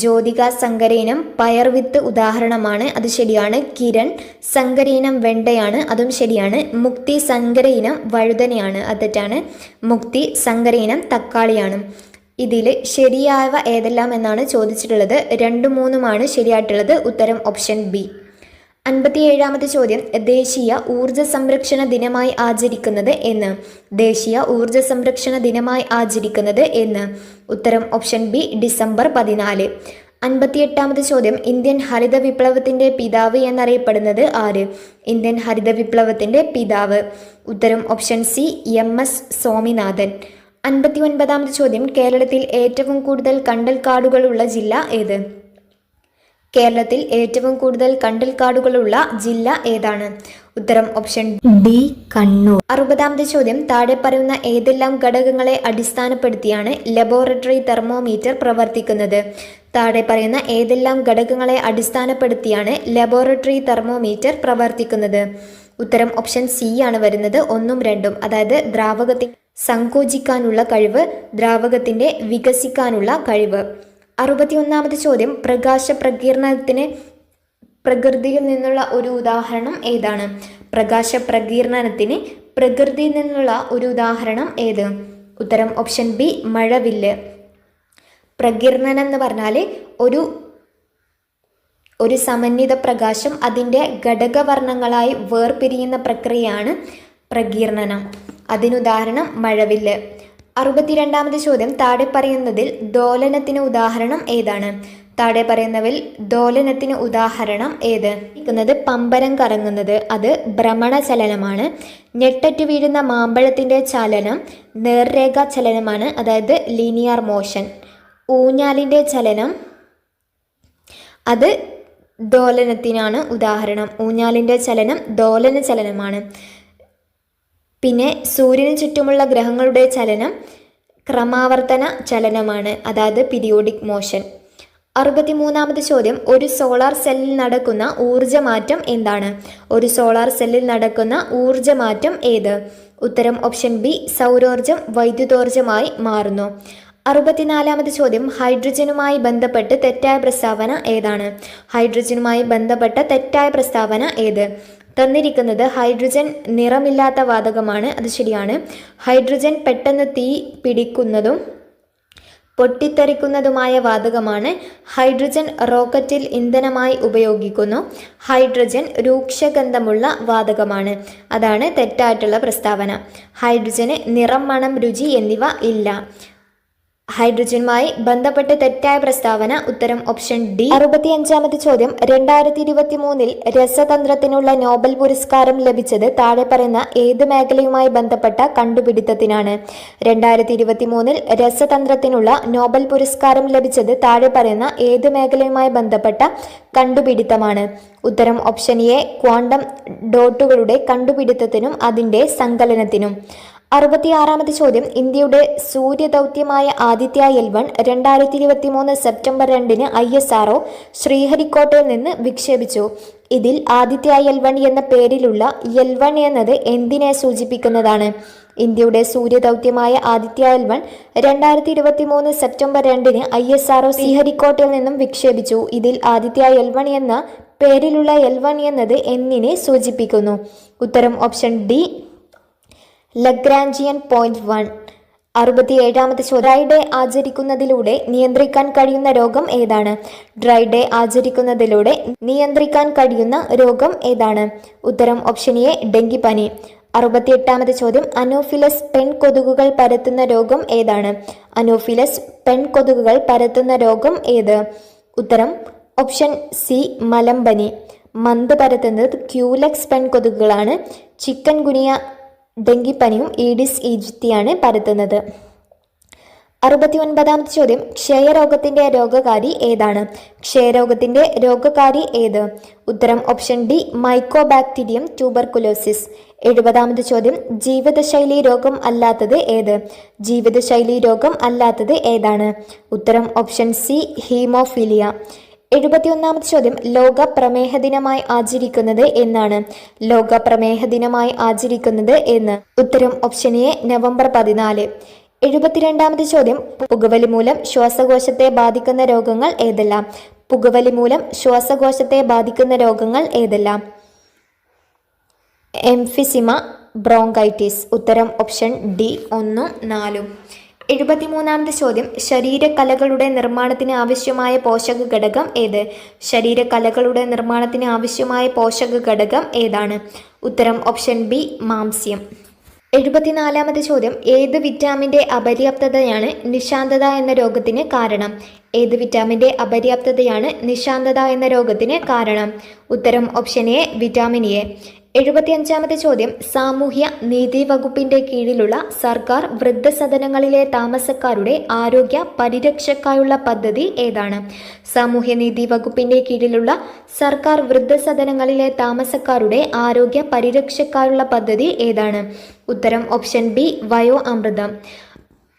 ജ്യോതിക സങ്കരയിനം പയർവിത്ത് ഉദാഹരണമാണ്, അത് ശരിയാണ്. കിരൺ സങ്കരയിനം വെണ്ടയാണ്, അതും ശരിയാണ്. മുക്തി സങ്കരയിനം വഴുതനയാണ്, അത് തെറ്റാണ്. മുക്തി സങ്കരയിനം തക്കാളിയാണ്. ഇതിൽ ശരിയായവ ഏതെല്ലാം എന്നാണ് ചോദിച്ചിട്ടുള്ളത്. 2, 3 ശരിയായിട്ടുള്ളത്. ഉത്തരം ഓപ്ഷൻ ബി. 57ാമത്തെ ചോദ്യം, ദേശീയ ഊർജ സംരക്ഷണ ദിനമായി ആചരിക്കുന്നത് എന്ന്? ദേശീയ ഊർജ സംരക്ഷണ ദിനമായി ആചരിക്കുന്നത് എന്ന്? ഉത്തരം ഓപ്ഷൻ ബി, ഡിസംബർ 14. 58ാമത്തെ ചോദ്യം, ഇന്ത്യൻ ഹരിത വിപ്ലവത്തിന്റെ പിതാവ് എന്നറിയപ്പെടുന്നത് ആര്? ഇന്ത്യൻ ഹരിത വിപ്ലവത്തിന്റെ പിതാവ്. ഉത്തരം ഓപ്ഷൻ സി, MS സ്വാമിനാഥൻ. 59ാമത്തെ ചോദ്യം, കേരളത്തിൽ ഏറ്റവും കൂടുതൽ കണ്ടൽക്കാടുകളുള്ള ജില്ല ഏത്? കേരളത്തിൽ ഏറ്റവും കൂടുതൽ കണ്ടൽക്കാടുകളുള്ള ജില്ല ഏതാണ്? ഉത്തരം ഓപ്ഷൻ ഡി, കണ്ണൂർ. 60ാമത്തെ ചോദ്യം, താഴെ പറയുന്ന ഏതെല്ലാം ഘടകങ്ങളെ അടിസ്ഥാനപ്പെടുത്തിയാണ് ലബോറട്ടറി തെർമോമീറ്റർ പ്രവർത്തിക്കുന്നത്? താഴെ പറയുന്ന ഏതെല്ലാം ഘടകങ്ങളെ അടിസ്ഥാനപ്പെടുത്തിയാണ് ലബോറട്ടറി തെർമോമീറ്റർ പ്രവർത്തിക്കുന്നത്? ഉത്തരം ഓപ്ഷൻ സി ആണ് വരുന്നത്, 1ഉം 2ഉം. അതായത് ദ്രാവകത്തിൽ സങ്കോചിക്കാനുള്ള കഴിവ്, ദ്രാവകത്തിന്റെ വികസിക്കാനുള്ള കഴിവ്. 61ാമത്തെ ചോദ്യം, പ്രകാശ പ്രകീർണനത്തിന് പ്രകൃതിയിൽ നിന്നുള്ള ഒരു ഉദാഹരണം ഏതാണ്? പ്രകാശ പ്രകീർണനത്തിന് പ്രകൃതിയിൽ നിന്നുള്ള ഒരു ഉദാഹരണം ഏത്? ഉത്തരം ഓപ്ഷൻ ബി, മഴവില്ല്. പ്രകീർണനം എന്ന് പറഞ്ഞാൽ ഒരു സമന്വിത പ്രകാശം അതിൻ്റെ ഘടകവർണ്ണങ്ങളായി വേർപിരിയുന്ന പ്രക്രിയയാണ് പ്രകീർണനം. അതിനുദാഹരണം മഴവില്ല്. 62ാമത്തെ ചോദ്യം, താഴെ പറയുന്നതിൽ ദോലനത്തിന് ഉദാഹരണം ഏതാണ്? താഴെ പറയുന്നതിൽ ദോലനത്തിന് ഉദാഹരണം ഏത്? പമ്പരം കറങ്ങുന്നത്, അത് ഭ്രമണചലനമാണ്. ഞെട്ടറ്റു വീഴുന്ന മാമ്പഴത്തിൻ്റെ ചലനം നേർരേഖാ ചലനമാണ്, അതായത് ലീനിയർ മോഷൻ. ഊഞ്ഞാലിൻ്റെ ചലനം, അത് ദോലനത്തിനാണ് ഉദാഹരണം. ഊഞ്ഞാലിൻ്റെ ചലനം ദോലന ചലനമാണ്. പിന്നെ സൂര്യന് ചുറ്റുമുള്ള ഗ്രഹങ്ങളുടെ ചലനം ക്രമാവർത്തന ചലനമാണ്, അതായത് പീരിയോഡിക് മോഷൻ. 63ാമത്തെ ചോദ്യം, ഒരു സോളാർ സെല്ലിൽ നടക്കുന്ന ഊർജ്ജമാറ്റം എന്താണ്? ഒരു സോളാർ സെല്ലിൽ നടക്കുന്ന ഊർജ്ജമാറ്റം ഏത്? ഉത്തരം ഓപ്ഷൻ ബി, സൗരോർജം വൈദ്യുതോർജ്ജമായി മാറുന്നു. 64ാമത്തെ ചോദ്യം, ഹൈഡ്രജനുമായി ബന്ധപ്പെട്ട് തെറ്റായ പ്രസ്താവന ഏതാണ്? ഹൈഡ്രജനുമായി ബന്ധപ്പെട്ട തെറ്റായ പ്രസ്താവന ഏത്? തന്നിരിക്കുന്നത് ഹൈഡ്രജൻ നിറമില്ലാത്ത വാതകമാണ്, അത് ശരിയാണ്. ഹൈഡ്രജൻ പെട്ടെന്ന് തീ പിടിക്കുന്നതും പൊട്ടിത്തെറിക്കുന്നതുമായ വാതകമാണ്. ഹൈഡ്രജൻ റോക്കറ്റിൽ ഇന്ധനമായി ഉപയോഗിക്കുന്നു. ഹൈഡ്രജൻ രൂക്ഷഗന്ധമുള്ള വാതകമാണ്. അതാണ് തെറ്റായിട്ടുള്ള പ്രസ്താവന. ഹൈഡ്രജന് നിറം, മണം, രുചി എന്നിവ ഇല്ല. ഹൈഡ്രജനുമായി ബന്ധപ്പെട്ട് തെറ്റായ പ്രസ്താവന. ഉത്തരം ഓപ്ഷൻ ഡി. 65ാമത്തെ ചോദ്യം, 2023 രസതന്ത്രത്തിനുള്ള നോബൽ പുരസ്കാരം ലഭിച്ചത് താഴെ പറയുന്ന ഏത് മേഖലയുമായി ബന്ധപ്പെട്ട കണ്ടുപിടുത്തത്തിനാണ്? 2023 രസതന്ത്രത്തിനുള്ള നോബൽ പുരസ്കാരം ലഭിച്ചത് താഴെ പറയുന്ന ഏത് മേഖലയുമായി ബന്ധപ്പെട്ട കണ്ടുപിടുത്തമാണ്? ഉത്തരം ഓപ്ഷൻ എ. ക്വാണ്ടം ഡോട്ടുകളുടെ കണ്ടുപിടുത്തത്തിനും അതിൻ്റെ സങ്കലനത്തിനും. 66ാമത്തെ ചോദ്യം, ഇന്ത്യയുടെ സൂര്യദൗത്യമായ ആദിത്യ L1 2023 സെപ്റ്റംബർ 2 ISRO ശ്രീഹരിക്കോട്ടയിൽ നിന്ന് വിക്ഷേപിച്ചു. ഇതിൽ ആദിത്യ L1 എന്ന പേരിലുള്ള L1 എന്നത് എന്തിനെ സൂചിപ്പിക്കുന്നതാണ്? ഇന്ത്യയുടെ സൂര്യദൗത്യമായ ആദിത്യ L1 2023 സെപ്റ്റംബർ 2 ISRO ശ്രീഹരിക്കോട്ടയിൽ നിന്നും വിക്ഷേപിച്ചു. ഇതിൽ ആദിത്യ L1 എന്ന പേരിലുള്ള L1 എന്നത് എന്നിനെ സൂചിപ്പിക്കുന്നു? ഉത്തരം ഓപ്ഷൻ ഡി. Lagrangian point 1. 67ാമത്തെ ചോദ്യം, ഡ്രൈ ഡേ ആചരിക്കുന്നതിലൂടെ നിയന്ത്രിക്കാൻ കഴിയുന്ന രോഗം ഏതാണ്? ഡ്രൈ ഡേ ആചരിക്കുന്നതിലൂടെ നിയന്ത്രിക്കാൻ കഴിയുന്ന രോഗം ഏതാണ്? ഉത്തരം ഓപ്ഷൻ എ. ഡെങ്കിപ്പനി. 68ാമത്തെ ചോദ്യം, അനോഫിലസ് പെൺകൊതുകുകൾ പരത്തുന്ന രോഗം ഏതാണ്? അനോഫിലസ് പെൺകൊതുകുകൾ പരത്തുന്ന രോഗം ഏത്? ഉത്തരം ഓപ്ഷൻ സി. മലമ്പനി. മന്ത് പരത്തുന്നത് ക്യൂലെക്സ് പെൺകൊതുകുകളാണ്. ചിക്കൻ ഗുനിയ ഡെങ്കിപ്പനിയും ഈഡിസ് ഈജിപ്തിയാണ് പരത്തുന്നത്. 69ാമത്തെ ചോദ്യം, ക്ഷയരോഗത്തിന്റെ രോഗകാരി ഏതാണ്? ക്ഷയരോഗത്തിന്റെ രോഗകാരി ഏത്? ഉത്തരം ഓപ്ഷൻ ഡി. Mycobacterium tuberculosis. 70ാമത്തെ ചോദ്യം, ജീവിതശൈലി രോഗം അല്ലാത്തത് ഏത്? ജീവിതശൈലി രോഗം അല്ലാത്തത് ഏതാണ്? ഉത്തരം ഓപ്ഷൻ സി. ഹീമോഫീലിയ. 71ാമത്തെ ചോദ്യം, ലോക പ്രമേഹ ദിനമായി ആചരിക്കുന്നത് എന്നാണ്? ലോക പ്രമേഹ ദിനമായി ആചരിക്കുന്നത് എന്ന്? ഉത്തരം ഓപ്ഷൻ എ. നവംബർ 14. 72ാമത്തെ ചോദ്യം, പുകവലി മൂലം ശ്വാസകോശത്തെ ബാധിക്കുന്ന രോഗങ്ങൾ ഏതെല്ലാം? പുകവലി മൂലം ശ്വാസകോശത്തെ ബാധിക്കുന്ന രോഗങ്ങൾ ഏതെല്ലാം? Emphysema, bronchitis. ഉത്തരം ഓപ്ഷൻ ഡി. 1, 4. 73ാമത്തെ ചോദ്യം, ശരീരകലകളുടെ നിർമ്മാണത്തിന് ആവശ്യമായ പോഷക ഘടകം ഏത്? ശരീരകലകളുടെ നിർമ്മാണത്തിന് ആവശ്യമായ പോഷക ഘടകം ഏതാണ്? ഉത്തരം ഓപ്ഷൻ ബി. മാംസ്യം. 74ാമത്തെ ചോദ്യം, ഏത് വിറ്റാമിൻ്റെ അപര്യാപ്തതയാണ് നിശാന്തത എന്ന രോഗത്തിന് കാരണം? ഏത് വിറ്റാമിൻ്റെ അപര്യാപ്തതയാണ് നിശാന്തത എന്ന രോഗത്തിന് കാരണം? ഉത്തരം ഓപ്ഷൻ എ. Vitamin A. 75ാമത്തെ ചോദ്യം, സാമൂഹ്യ നീതി വകുപ്പിന്റെ കീഴിലുള്ള സർക്കാർ വൃദ്ധസദനങ്ങളിലെ താമസക്കാരുടെ ആരോഗ്യ പരിരക്ഷയ്ക്കായുള്ള പദ്ധതി ഏതാണ്? സാമൂഹ്യനീതി വകുപ്പിന്റെ കീഴിലുള്ള സർക്കാർ വൃദ്ധസദനങ്ങളിലെ താമസക്കാരുടെ ആരോഗ്യ പരിരക്ഷയ്ക്കായുള്ള പദ്ധതി ഏതാണ്? ഉത്തരം ഓപ്ഷൻ ബി. വയോ അമൃതം.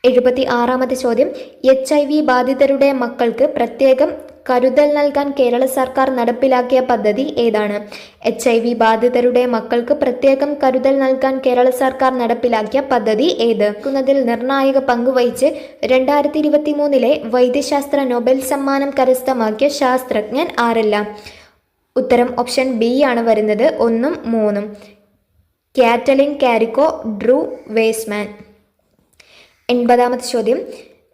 76ാമത്തെ ചോദ്യം, HIV ബാധിതരുടെ മക്കൾക്ക് പ്രത്യേകം കരുതൽ നൽകാൻ കേരള സർക്കാർ നടപ്പിലാക്കിയ പദ്ധതി ഏതാണ്? HIV ബാധിതരുടെ മക്കൾക്ക് പ്രത്യേകം കരുതൽ നൽകാൻ കേരള സർക്കാർ നടപ്പിലാക്കിയ പദ്ധതി ഏത്? ക്കുന്നതിൽ നിർണായക പങ്കുവഹിച്ച് 2023 വൈദ്യശാസ്ത്ര നൊബേൽ സമ്മാനം കരസ്ഥമാക്കിയ ശാസ്ത്രജ്ഞൻ ആരെല്ലാം? ഉത്തരം ഓപ്ഷൻ ബി ആണ് വരുന്നത്. 1, 3. Katalin കാരിക്കോ, Drew വേസ്മാൻ. 80ാമത്തെ ചോദ്യം,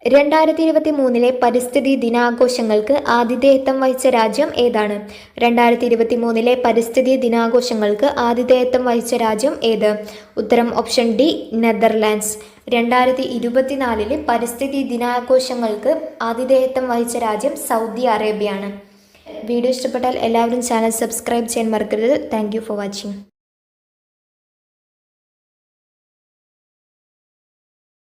2023 പരിസ്ഥിതി ദിനാഘോഷങ്ങൾക്ക് ആതിഥേയത്വം വഹിച്ച രാജ്യം ഏതാണ്? 2023 പരിസ്ഥിതി ദിനാഘോഷങ്ങൾക്ക് ആതിഥേയത്വം വഹിച്ച രാജ്യം ഏത്? ഉത്തരം ഓപ്ഷൻ ഡി. നെതർലാൻഡ്സ്. 2024 പരിസ്ഥിതി ദിനാഘോഷങ്ങൾക്ക് ആതിഥേയത്വം വഹിച്ച രാജ്യം സൗദി അറേബ്യയാണ്. വീഡിയോ ഇഷ്ടപ്പെട്ടാൽ എല്ലാവരും ചാനൽ സബ്സ്ക്രൈബ് ചെയ്യാൻ മറക്കരുത്. Thank you for watching.